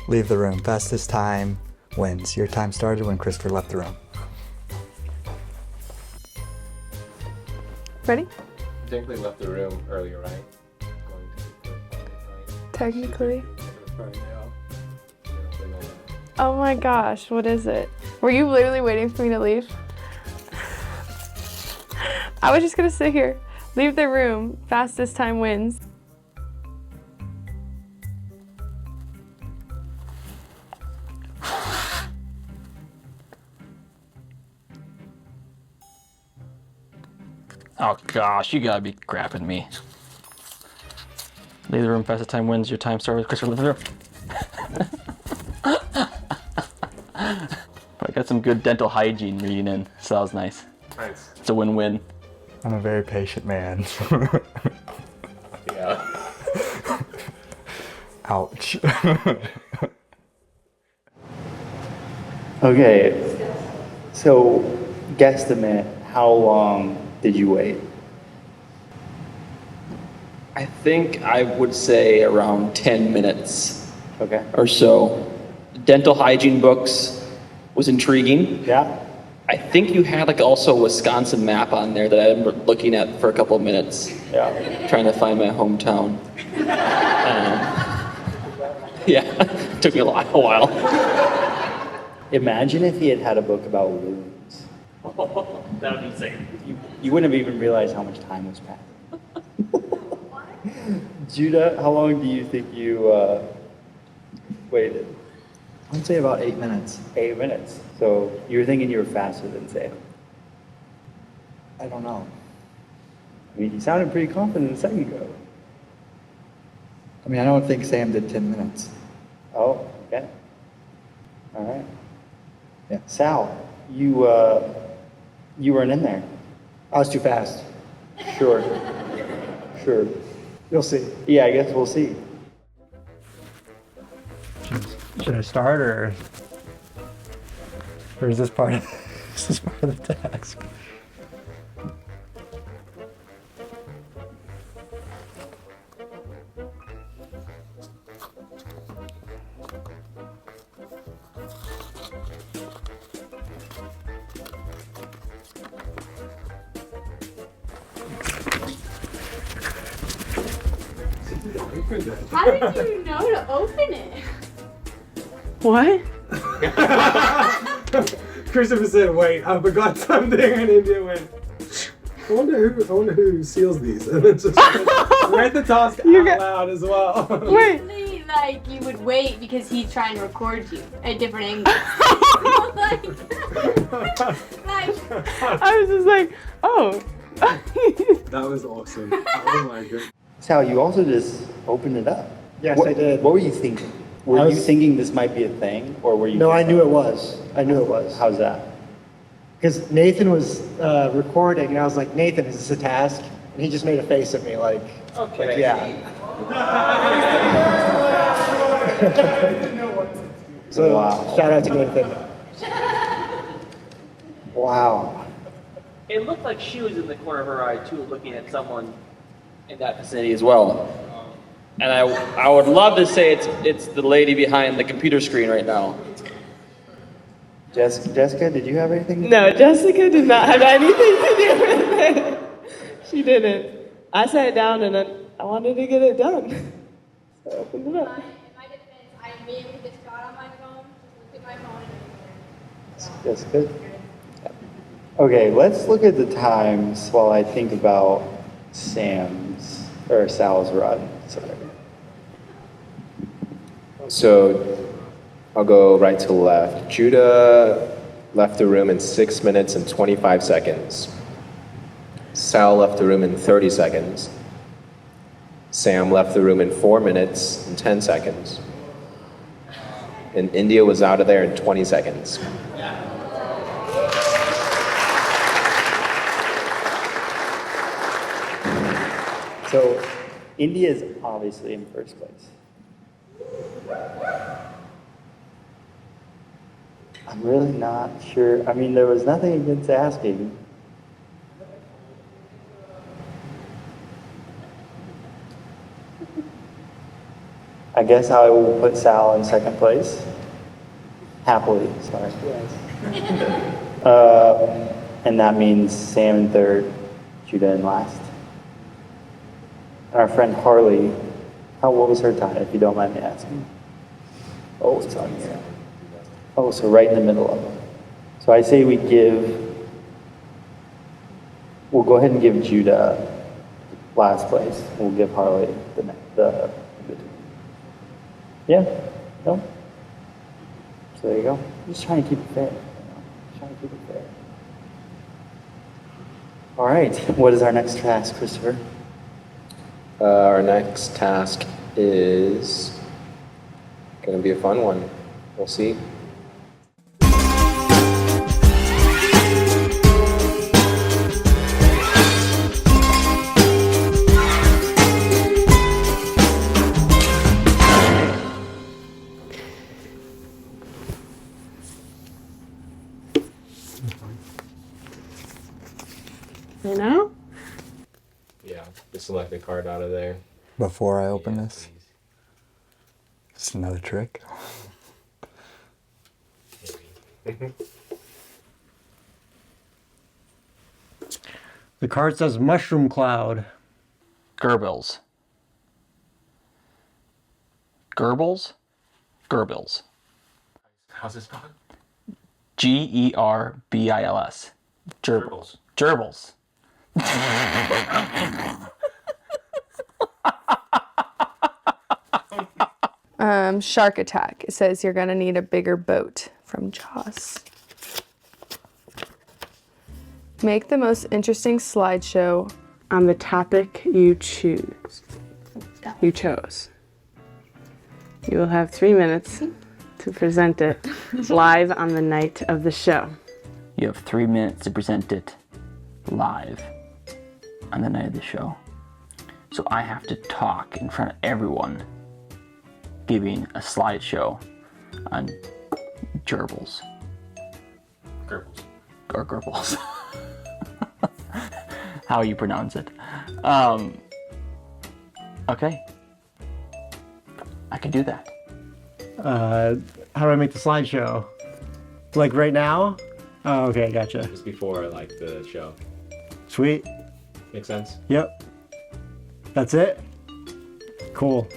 Leave the room. Fastest time wins. Your time started when Christopher left the room. Ready? Technically left the room earlier, right? Going to the right? Technically. Right now. Oh my gosh, what is it? Were you literally waiting for me to leave? I was just gonna sit here. Leave the room. Fastest time wins. Oh gosh, you gotta be crapping me. Leave the room, fastest time wins. Your time started with Christopher leave the room. I got some good dental hygiene reading in, so that was nice. Nice. It's a win-win. I'm a very patient man. Yeah. Ouch. Okay, so guesstimate, how long did you wait? I think I would say around 10 minutes Okay. or so. Dental hygiene books was intriguing. Yeah? I think you had like also a Wisconsin map on there that I remember looking at for a couple of minutes, Yeah. trying to find my hometown. Yeah, took me a while. Imagine if he had had a book about wounds. That would be insane. You wouldn't have even realized how much time was passing. Judah, how long do you think you waited? I'd say about 8 minutes. 8 minutes. So you were thinking you were faster than Sam. I don't know. I mean, you sounded pretty confident a second ago. I mean, I don't think Sam did 10 minutes. Oh, okay. All right. Yeah. Sal, you weren't in there. I was too fast. Sure. Sure. You'll see. Yeah, I guess we'll see. Should I start or is this part of the task? How did you know to open it? What? Christopher said, "Wait, I forgot something," and India went, I wonder who seals these, and then just read the task out loud as well. Wait. Usually, like, you would wait because he'd try and record you at different angles. like, I was just like, oh. That was awesome. Oh my goodness. Sal, you also just opened it up. Yes, I did. What were you thinking? Were you thinking this might be a thing, or were you? No, I knew it was. I knew it was. How's that? Because Nathan was recording, and I was like, Nathan, is this a task? And he just made a face at me like, Okay. yeah. So, Wow. shout out to Nathan. Wow. It looked like she was in the corner of her eye too, looking at someone in that vicinity as well. And I would love to say it's the lady behind the computer screen right now. Jessica, did you have anything? No, Jessica did not have anything to do with it. She didn't. I sat down and I wanted to get it done. So I opened it up. in my defense, I immediately just got on my phone, just looked at my phone, and Jessica? Okay, let's look at the times while I think about Sal's run. Sorry. So I'll go right to left. Judah left the room in 6 minutes and 25 seconds. Sal left the room in 30 seconds. Sam left the room in 4 minutes and 10 seconds. And India was out of there in 20 seconds. So India is obviously in first place. I'm really not sure. I mean, there was nothing against asking. I guess I will put Sal in second place. Happily, sorry. And that means Sam in third, Judah in last. And our friend Harleigh, what was her time, if you don't mind me asking? Oh, it's on here. Oh, so right in the middle of them. So I say we'll go ahead and give Judah last place. We'll give Harleigh the yeah, no? So there you go. I'm just trying to keep it fair. All right, what is our next task, Christopher? Our next task is going to be a fun one. We'll see. You know? Yeah, just select the card out of there. Before I open this, it's another trick. The card says mushroom cloud. Gerbils. Gerbils? Gerbils. How's this spelled? Gerbils. Gerbils. Gerbils. Shark attack. It says you're gonna need a bigger boat from Jaws. Make the most interesting slideshow On the topic you chose. You will have 3 minutes to present it live on the night of the show. You have 3 minutes to present it live on the night of the show. So I have to talk in front of everyone, giving a slideshow on gerbils. Gerbils. Or gerbils. How you pronounce it. Okay. I can do that. How do I make the slideshow? Like right now? Oh, okay, gotcha. Just before like the show. Sweet. Make sense? Yep. That's it? Cool.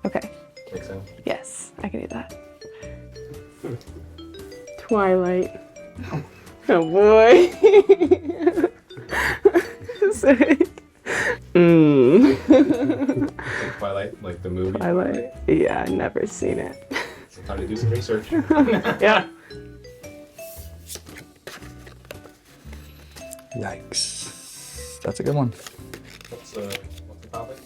Okay. Make sense? Yes, I can do that. Twilight. Oh boy. Twilight, like the movie. Twilight. Yeah, I've never seen it. Time to do some research. Yeah. Yikes. That's a good one. What's the topic?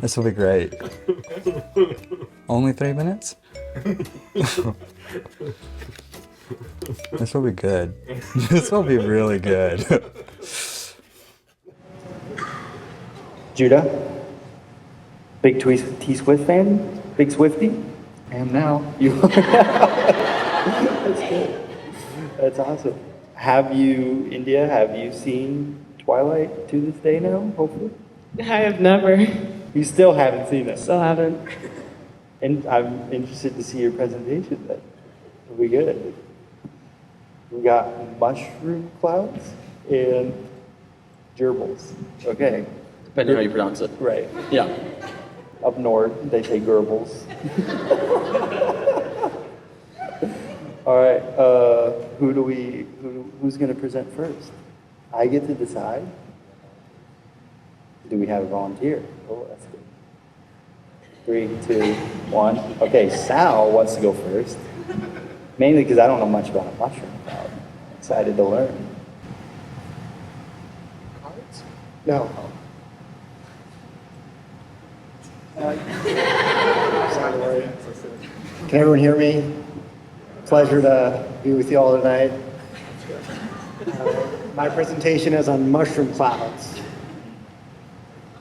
This will be great. Only 3 minutes? This will be good. This will be really good. Judah? Big T-Swift fan? Big Swiftie? I am now. You are now. That's good. That's awesome. Have you seen Twilight to this day now, hopefully? I have never. You still haven't seen it? Still haven't. And I'm interested to see your presentation then. It'll be good. We got mushroom clouds and gerbils. Okay. Depending on how you pronounce it. Right. Yeah. Up north, they say gerbils. All right. Who's going to present first? I get to decide. Do we have a volunteer? Oh, that's good. 3, 2, 1. Okay, Sal wants to go first. Mainly because I don't know much about a mushroom cloud. I'm excited to learn. Cards? No. Can everyone hear me? pleasure to be with you all tonight. My presentation is on mushroom clouds.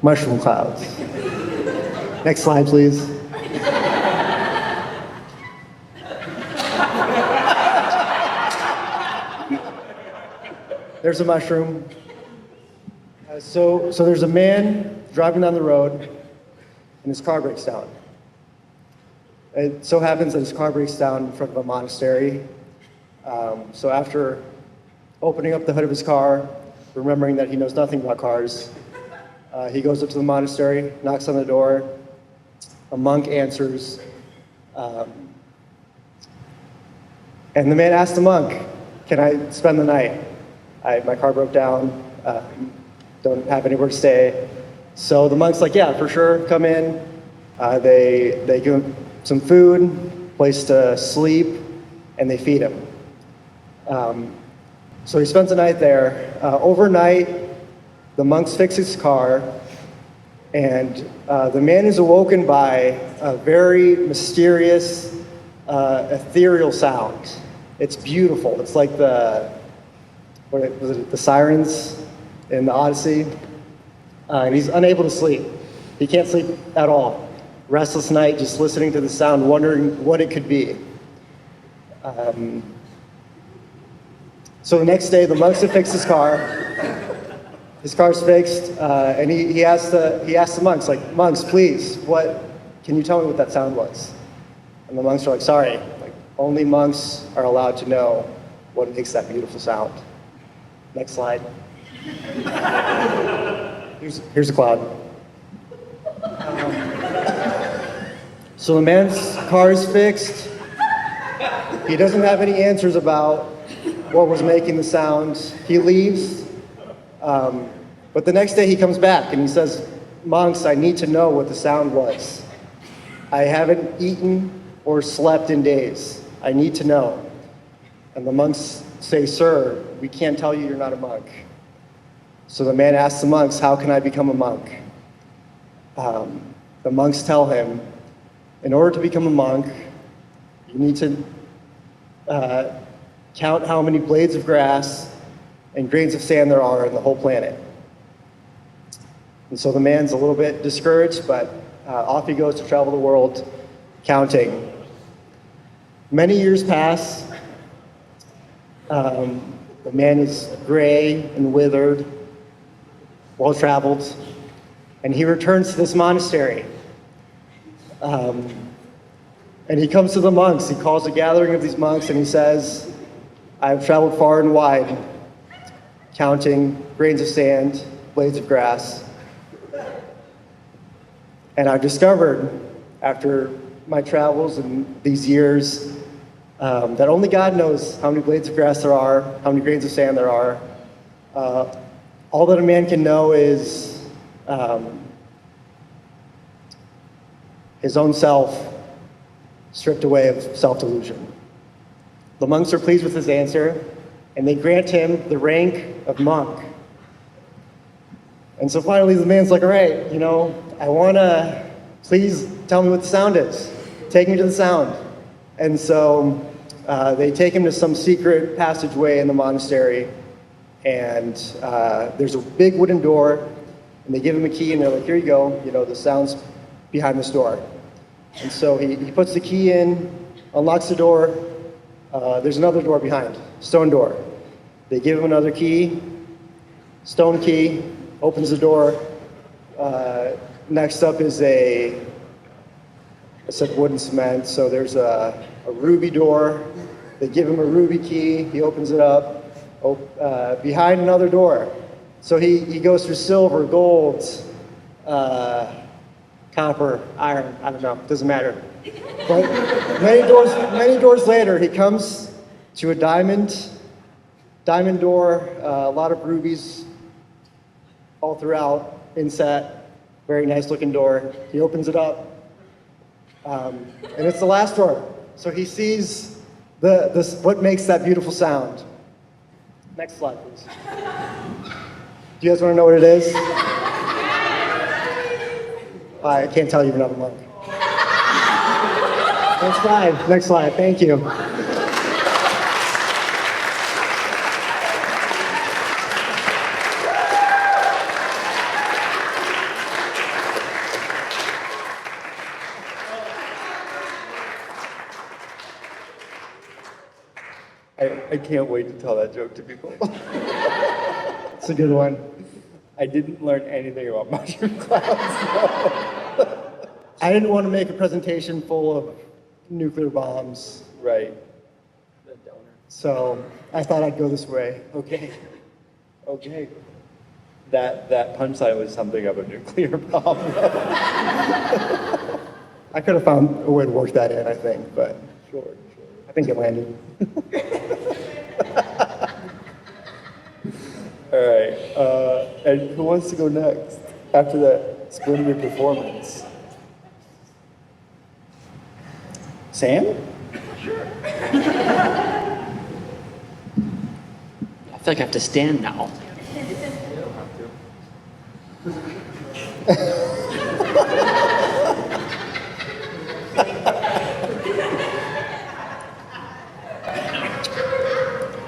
Mushroom clouds. Next slide, please. There's a mushroom. So there's a man driving down the road, and his car breaks down. It so happens that his car breaks down in front of a monastery. So after opening up the hood of his car, remembering that he knows nothing about cars, he goes up to the monastery, knocks on the door. A monk answers. And the man asks the monk, "Can I spend the night? My car broke down. Don't have anywhere to stay." So the monk's like, "Yeah, for sure, come in." They give him some food, place to sleep, and they feed him. So he spends the night there. Overnight, the monks fix his car, and the man is awoken by a very mysterious, ethereal sound. It's beautiful. It's like the sirens in the Odyssey. And he's unable to sleep. He can't sleep at all. Restless night, just listening to the sound, wondering what it could be. So the next day, the monks have fixed his car. His car's fixed, and he asked the monks, like, "Monks, please, can you tell me what that sound was?" And the monks are like, "Sorry, only monks are allowed to know what makes that beautiful sound." Next slide. Here's a cloud. So the man's car is fixed. He doesn't have any answers about what was making the sound. He leaves. But the next day he comes back and he says, "Monks, I need to know what the sound was. I haven't eaten or slept in days. I need to know." And the monks say, "Sir, we can't tell you, you're not a monk." So the man asks the monks, "How can I become a monk?" The monks tell him, in order to become a monk, you need to count how many blades of grass and grains of sand there are in the whole planet. And so the man's a little bit discouraged, but off he goes to travel the world counting. Many years pass. The man is gray and withered, well-traveled, and he returns to this monastery. And he comes to the monks. He calls a gathering of these monks, and he says, "I've traveled far and wide, counting grains of sand, blades of grass. And I've discovered, after my travels and these years, that only God knows how many blades of grass there are, how many grains of sand there are. All that a man can know is his own self, stripped away of self-delusion." The monks are pleased with his answer, and they grant him the rank of monk. And so finally the man's like, "All right, I want to, please tell me what the sound is. Take me to the sound." And so they take him to some secret passageway in the monastery, and there's a big wooden door, and they give him a key, and they're like, "Here you go, the sound's behind this door." And so he puts the key in, unlocks the door. There's another door behind, stone door. They give him another key, stone key, opens the door. Next up is I said wood and cement, so there's a ruby door. They give him a ruby key, he opens it up. Behind another door. So he goes through silver, gold, copper, iron, I don't know, doesn't matter. But many doors later, he comes to a diamond door, a lot of rubies all throughout, inset, very nice looking door. He opens it up, and it's the last door. So he sees what makes that beautiful sound. Next slide, please. Do you guys want to know what it is? I can't tell you, you're not a monk. Next slide. Thank you. I can't wait to tell that joke to people. It's a good one. I didn't learn anything about mushroom clouds. No. I didn't want to make a presentation full of nuclear bombs. Right. So I thought I'd go this way. Okay. Okay. That punchline was something of a nuclear bomb. I could have found a way to work that in, I think, but Sure. I think it landed. All right. And who wants to go next after that splendid performance? Sam? I feel like I have to stand now.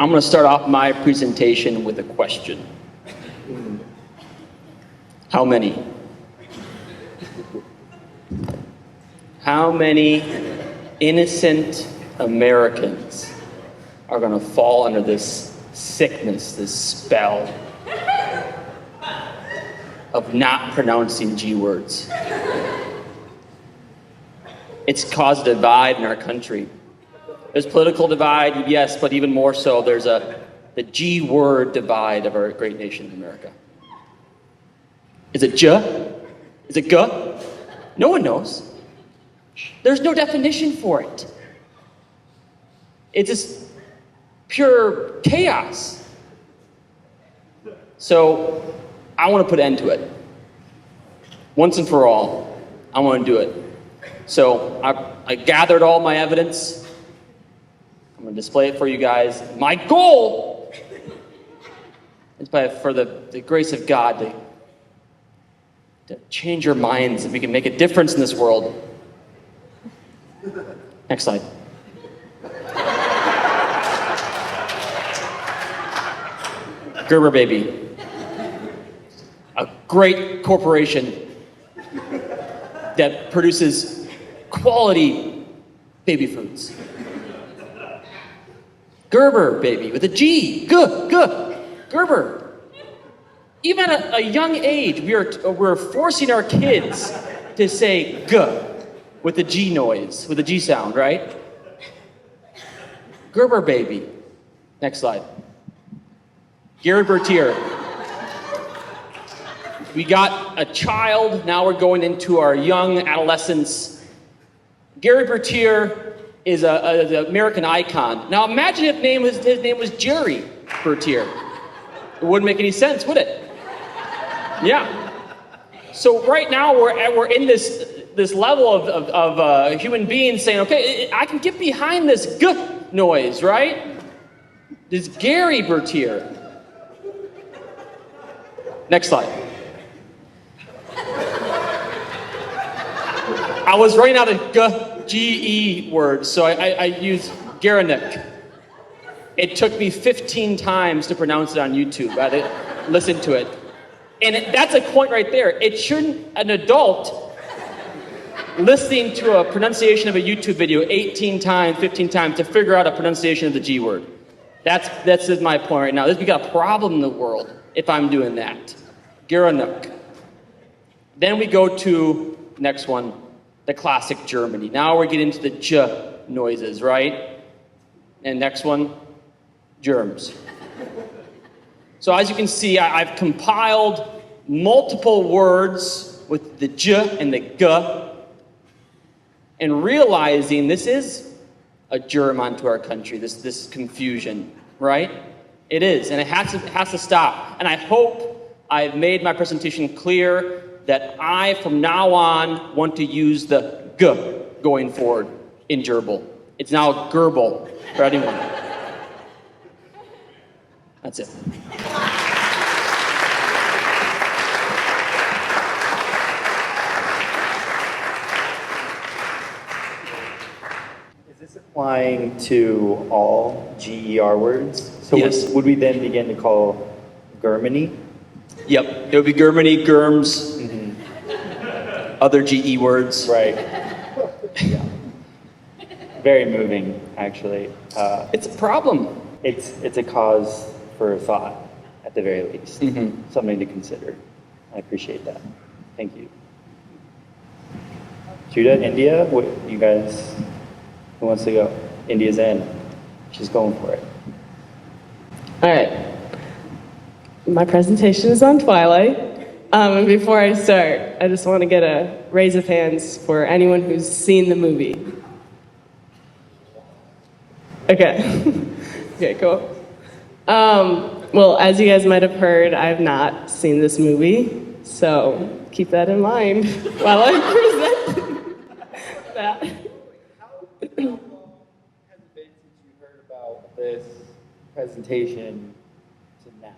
I'm going to start off my presentation with a question. How many? How many innocent Americans are going to fall under this sickness, this spell of not pronouncing G words? It's caused a divide in our country. There's political divide, yes, but even more so, there's the G word divide of our great nation, America. Is it J? Is it G? No one knows. There's no definition for it. It's just pure chaos. So I want to put an end to it. Once and for all, I want to do it. So I gathered all my evidence. I'm going to display it for you guys. My goal is for the grace of God to change your minds, if we can make a difference in this world. Next slide. Gerber Baby. A great corporation that produces quality baby foods. Gerber Baby with a G. Gerber. Even at a young age, we're forcing our kids to say G with the G noise, with the G sound, right? Gerber Baby. Next slide. Gary Bertier. We got a child, now we're going into our young adolescence. Gary Bertier is an American icon. Now imagine if his name was Jerry Bertier. It wouldn't make any sense, would it? Yeah. So right now we're in this level of human beings saying, okay, I can get behind this G noise, right? This Gary Bertier. Next slide. I was running out of G-E words, so I used Garanik. It took me 15 times to pronounce it on YouTube. I had to listen to it. And that's a point right there. It shouldn't, an adult listening to a pronunciation of a YouTube video 18 times, 15 times to figure out a pronunciation of the G word. That's my point right now. We got a problem in the world if I'm doing that. Garanik. Then we go to, next one, the classic Germany. Now we're getting into the J noises, right? And next one, germs. So as you can see, I've compiled multiple words with the J and the G, and realizing this is a germ onto our country, this confusion, right? It is, and it has to stop. And I hope I've made my presentation clear that I, from now on, want to use the G going forward in gerbil. It's now gerbil for anyone. That's it. Is this applying to all GER words? So Yes. would we then begin to call Germany? Yep, it would be Germany, germs, other GE words. Right. very moving, actually. It's a problem. It's a cause for thought, at the very least. Something to consider. I appreciate that. Thank you. Judah, India, what you guys, who wants to go? India's in. She's going for it. All right. My presentation is on Twilight. And before I start, I just want to get a raise of hands for anyone who's seen the movie. Okay. Okay, cool. Well, as you guys might have heard, I have not seen this movie, so keep that in mind while I'm presenting that. Has it been since you heard about this presentation to now?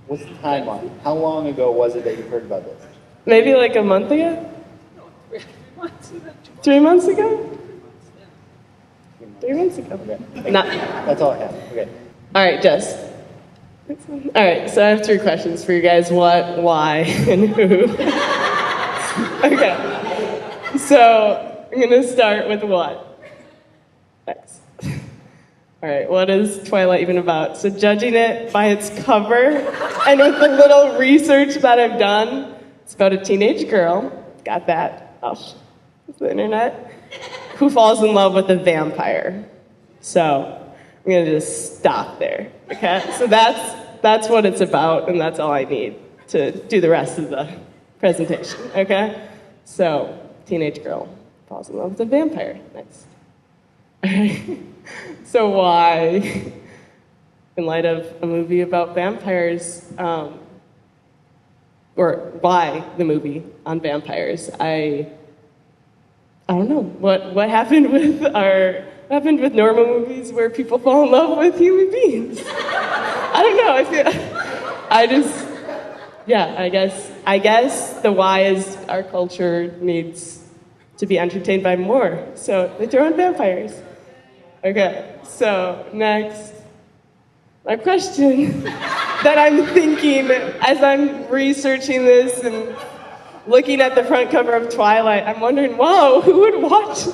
What's the timeline? How long ago was it that you heard about this? Maybe like a month ago? 3 months ago? 3 months ago. Okay. Not. That's all I have. Okay. All right, Jess. All right, so I have 3 questions for you guys. What, why, and who? Okay. So I'm going to start with what? Thanks. All right, what is Twilight even about? So judging it by its cover and with the little research that I've done, it's about a teenage girl, got that off the internet, who falls in love with a vampire. So I'm gonna just stop there, okay? So that's what it's about, and that's all I need to do the rest of the presentation, okay? So, teenage girl falls in love with a vampire. Nice. All right. So why, in light of a movie about vampires, or why the movie on vampires? I don't know what happened with normal movies where people fall in love with human beings. I don't know. I guess the why is our culture needs to be entertained by more, so they throw in vampires. Okay, so next, my question that I'm thinking as I'm researching this and looking at the front cover of Twilight, I'm wondering, whoa, who would watch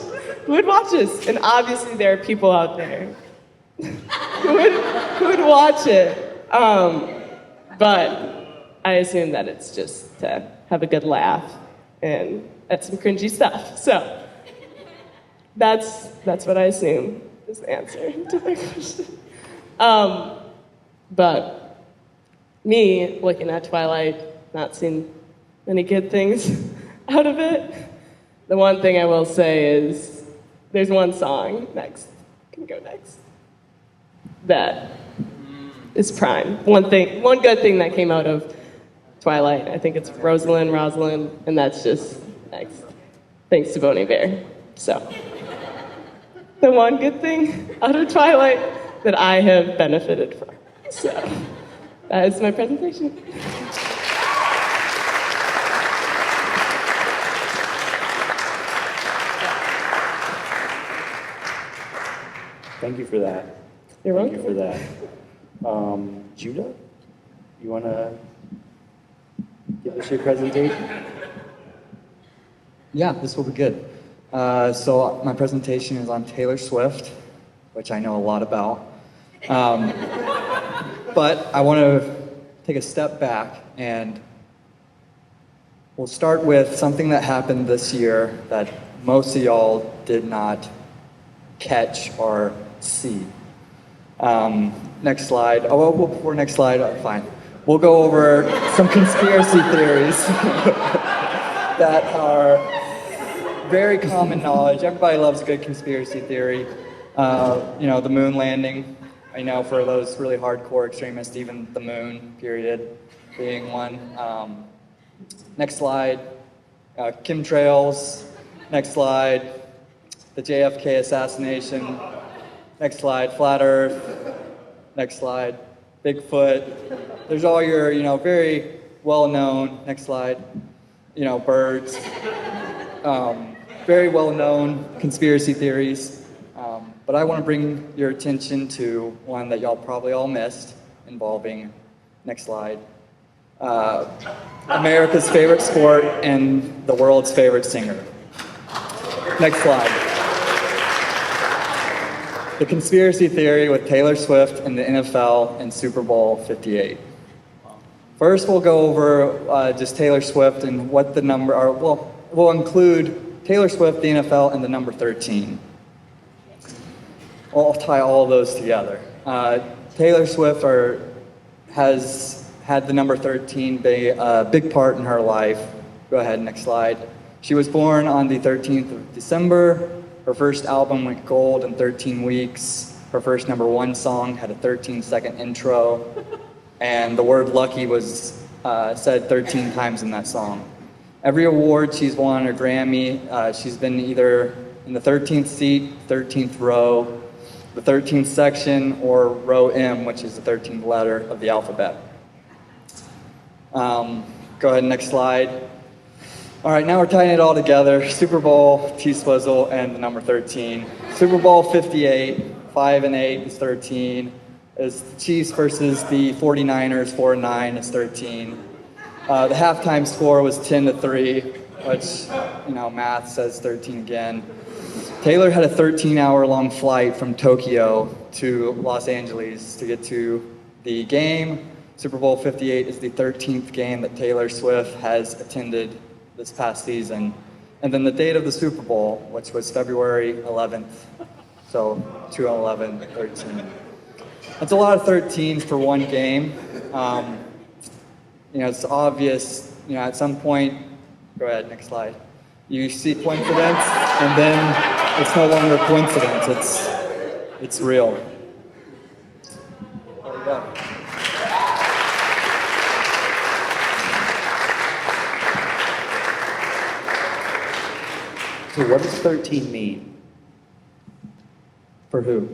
this? And obviously there are people out there who would watch it. But I assume that it's just to have a good laugh and at some cringy stuff. So that's what I assume is the answer to that question. But me looking at Twilight, not seeing any good things out of it, the one thing I will say is there's one song next. Can go next. That is prime. One good thing that came out of Twilight. I think it's Rosalind, and that's just next. Thanks to Bonnie Bear. So, the one good thing out of Twilight that I have benefited from. So, that is my presentation. Thank you for that. You're welcome. Thank you for that. Judah, you want to give us your presentation? Yeah, this will be good. So my presentation is on Taylor Swift, which I know a lot about. But I want to take a step back, and we'll start with something that happened this year that most of y'all did not catch or see. Next slide. Oh, well, before next slide, fine. We'll go over some conspiracy theories that are very common knowledge. Everybody loves a good conspiracy theory. The moon landing. I know for those really hardcore extremists, even the moon, period, being one. Next slide. Chemtrails. Next slide. The JFK assassination. Next slide. Flat Earth. Next slide. Bigfoot. There's all your, very well-known. Next slide. Birds. Very well-known conspiracy theories. But I want to bring your attention to one that y'all probably all missed, involving, next slide, America's favorite sport and the world's favorite singer. Next slide. The conspiracy theory with Taylor Swift and the NFL and Super Bowl 58. First, we'll go over just Taylor Swift and what the number are. Well, we'll include Taylor Swift, the NFL, and the number 13. I'll tie all of those together. Taylor Swift has had the number 13 be a big part in her life. Go ahead, next slide. She was born on the 13th of December. Her first album went gold in 13 weeks. Her first #1 song had a 13-second intro. And the word lucky was said 13 times in that song. Every award she's won, or Grammy, she's been either in the 13th seat, 13th row, the 13th section, or row M, which is the 13th letter of the alphabet. Go ahead, next slide. All right, now we're tying it all together. Super Bowl, T-Swizzle, and the number 13. Super Bowl 58, 5 and 8 is 13. It's the Chiefs versus the 49ers, 4-9 is 13. The halftime score was 10-3, which, math says 13 again. Taylor had a 13-hour-long flight from Tokyo to Los Angeles to get to the game. Super Bowl 58 is the 13th game that Taylor Swift has attended this past season. And then the date of the Super Bowl, which was February 11th. So 2-11, 13. That's a lot of 13s for one game. It's obvious, at some point, go ahead, next slide. You see coincidence, and then it's no longer coincidence, it's real. There you go. So what does 13 mean? For who?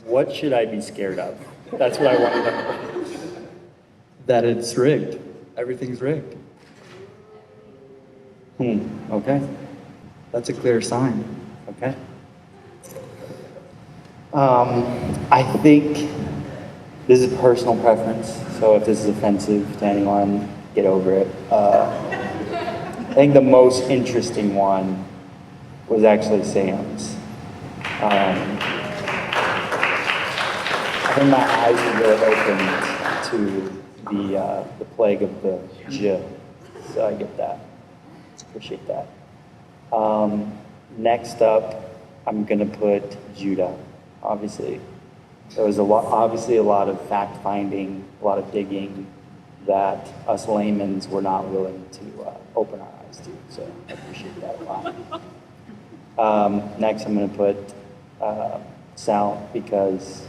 What should I be scared of? That's what I want to know. That it's rigged. Everything's rigged. Okay. That's a clear sign. Okay. I think this is a personal preference, so if this is offensive to anyone, get over it. I think the most interesting one was actually Sam's. I think my eyes were really opened to the plague of the J, so I get that. Appreciate that. Next up, I'm gonna put Judah. Obviously, there was a lot of fact finding, a lot of digging that us laymen's were not willing to open our eyes to. So I appreciate that a lot. Next, I'm gonna put Sal because,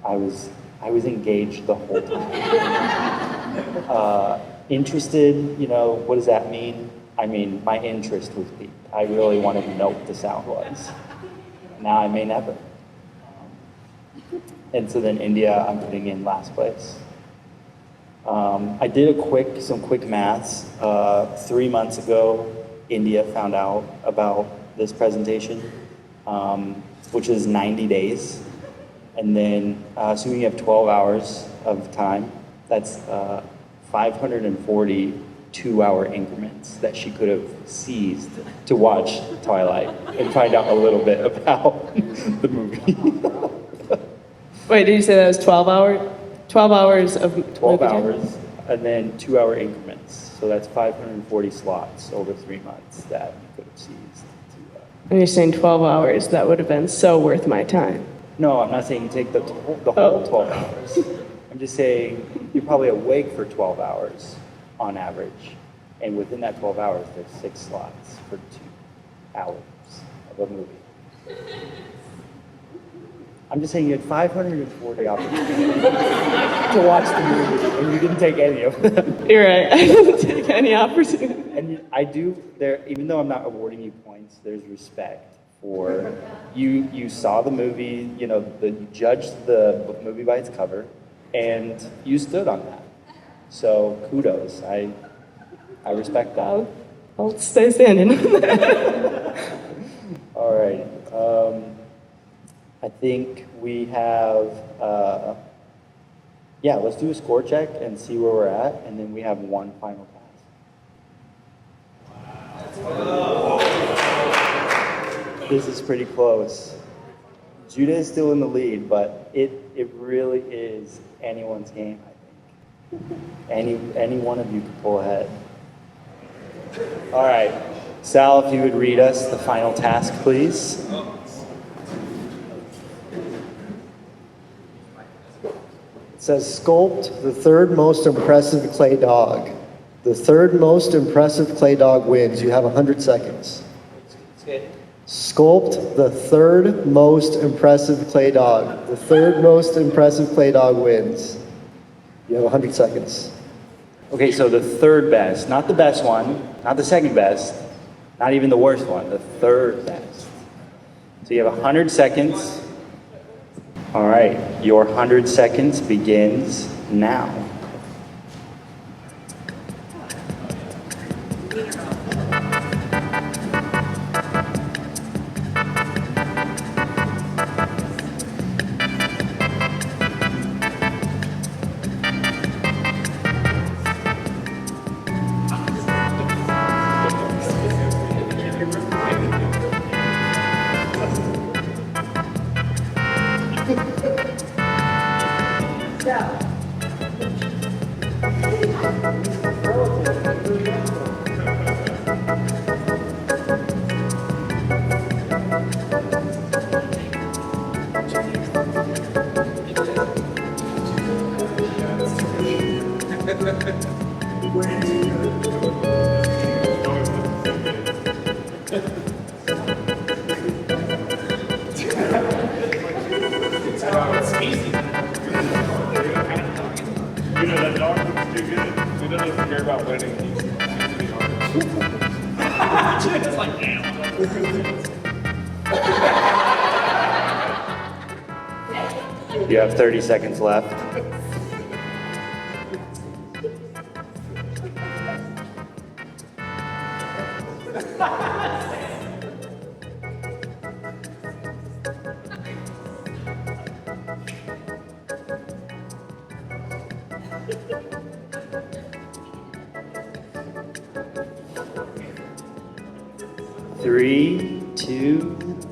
I was engaged the whole time. Interested, what does that mean? I mean, my interest was piqued. I really wanted to know what the sound was. Now I may never. And so then India, I'm putting in last place. I did some quick maths. 3 months ago, India found out about this presentation, which is 90 days. And then, assuming you have 12 hours of time, that's 540 2-hour increments that she could have seized to watch Twilight and find out a little bit about the movie. Wait, did you say that was 12 hours? 12 hours of 12 hours, and then 2-hour increments. So that's 540 slots over 3 months that you could have seized. And you're saying 12 hours, that would have been so worth my time. No, I'm not saying you take the whole 12 hours. I'm just saying you're probably awake for 12 hours on average. And within that 12 hours, there's 6 slots for 2 hours of a movie. I'm just saying you had 540 opportunities to watch the movie, and you didn't take any of them. You're right, I didn't take any opportunity. And I do, even though I'm not awarding you points, there's respect for you saw the movie, you judged the movie by its cover, and you stood on that. So kudos, I respect that. I'll stay standing. All right. I think we have, let's do a score check and see where we're at, and then we have one final This is pretty close. Judah is still in the lead, but it really is anyone's game, I think. Any one of you could pull ahead. All right. Sal, if you would read us the final task, please. It says, sculpt the third most impressive clay dog. The third most impressive clay dog wins. You have 100 seconds. Sculpt the third most impressive clay dog. The third most impressive clay dog wins. You have 100 seconds. Okay, so the third best, not the best one, not the second best, not even the worst one, the third best. So you have 100 seconds. All right, your 100 seconds begins now. You have 30 seconds left. Three, two,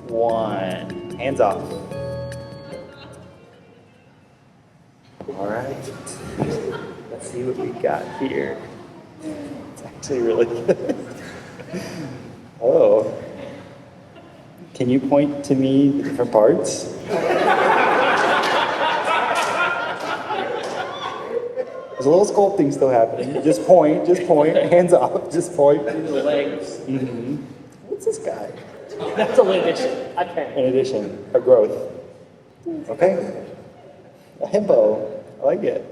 one. Hands off. All right. Let's see what we got here. It's actually really good. Oh. Can you point to me the different parts? There's a little sculpting still happening. Just point, hands off, just point. The legs. Mm-hmm. What's this guy? That's an addition. I can't. An addition, a growth. Okay. A hippo. I like it.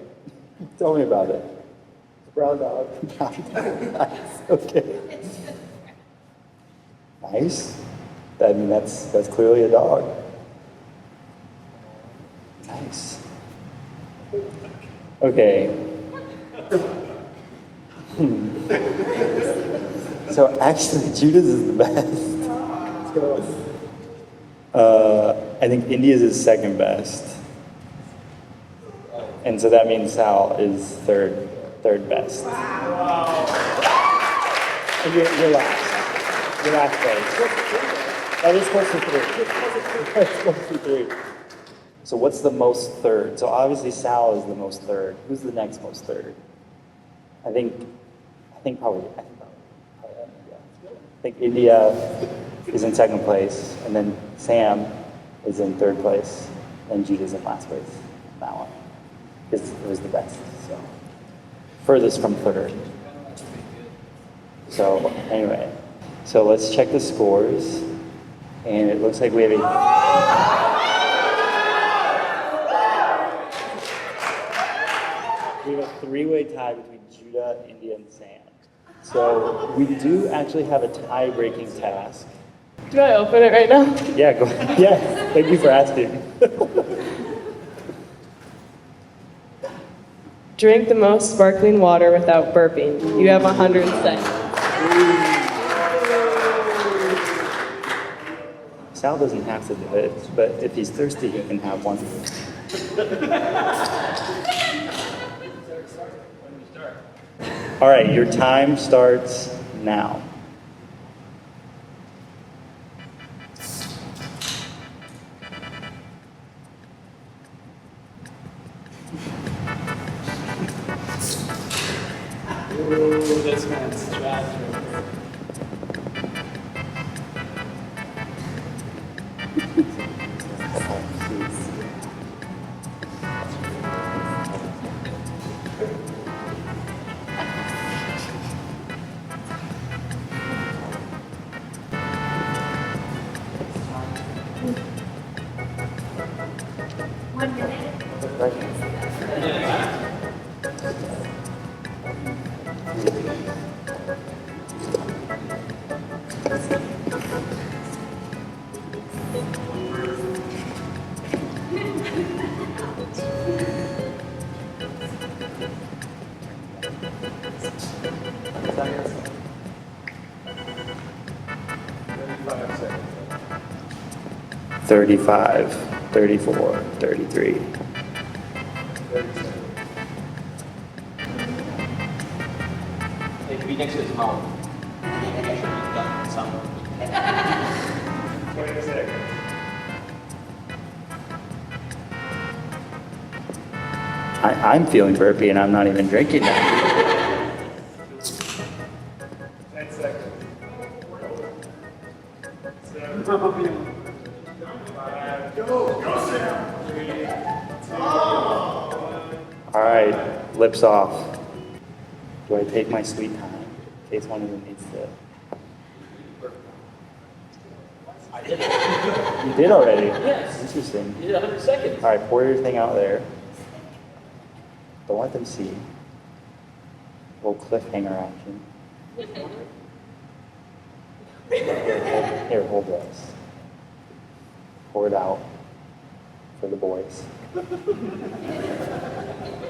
Tell me about it. It's a brown dog. Nice. Okay. Nice. I mean, that's clearly a dog. Nice. Okay. So actually, Judah's is the best. I think India's is second best. And so that means Sal is third best. And you're last. You're last place. That is close to three. That's close to three. So what's the most third? So obviously Sal is the most third. Who's the next most third? I think India is in second place, and then Sam is in third place, and Judah's in last place. That one. It was the best. So furthest from third. So anyway, so let's check the scores, and it looks like we have a three-way tie between Judah, India, and Sam. So we do actually have a tie-breaking task. Do I open it right now? Yeah, go ahead. Yeah, thank you for asking. Drink the most sparkling water without burping. You have 100 seconds. Sal doesn't have to do it, but if he's thirsty, he can have one. All right, your time starts now. 35, 34, 33. Hey, be next to his mouth. Make sure he's done somewhere. 26. I'm feeling burpy and I'm not even drinking that. 10 seconds. 7, 5, go, Sam. 3, 2, 1. All right, lips off. Do I take my sweet time in case one of them needs to? I did. You did already? Yes. Interesting. You did 100 seconds. All right, pour your thing out there. Don't let them see. A little cliffhanger action. Here, hold this. Pour it out for the boys.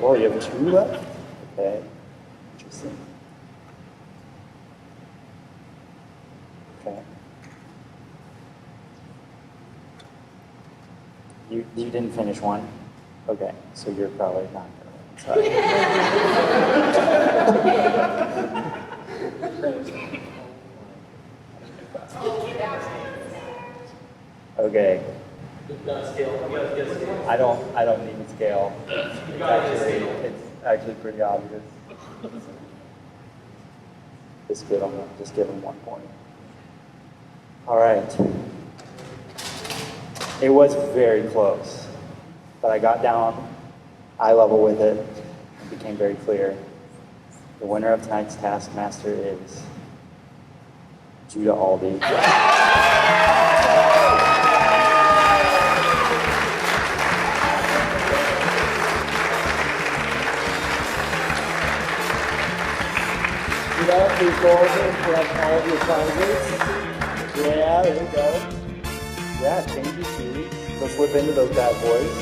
Oh, you have 2 left? Okay. Interesting. Okay. You didn't finish one? Okay, so you're probably not going to win. Sorry. Okay. I don't need a scale. It's actually pretty obvious. Just give them 1 point. All right. It was very close, but I got down eye level with it. It became very clear. The winner of tonight's Taskmaster is Judah Aldi. Judah, please go over and collect all of your prizes. Yeah, there you go. Yeah, change your shoes. Let's slip into those bad boys.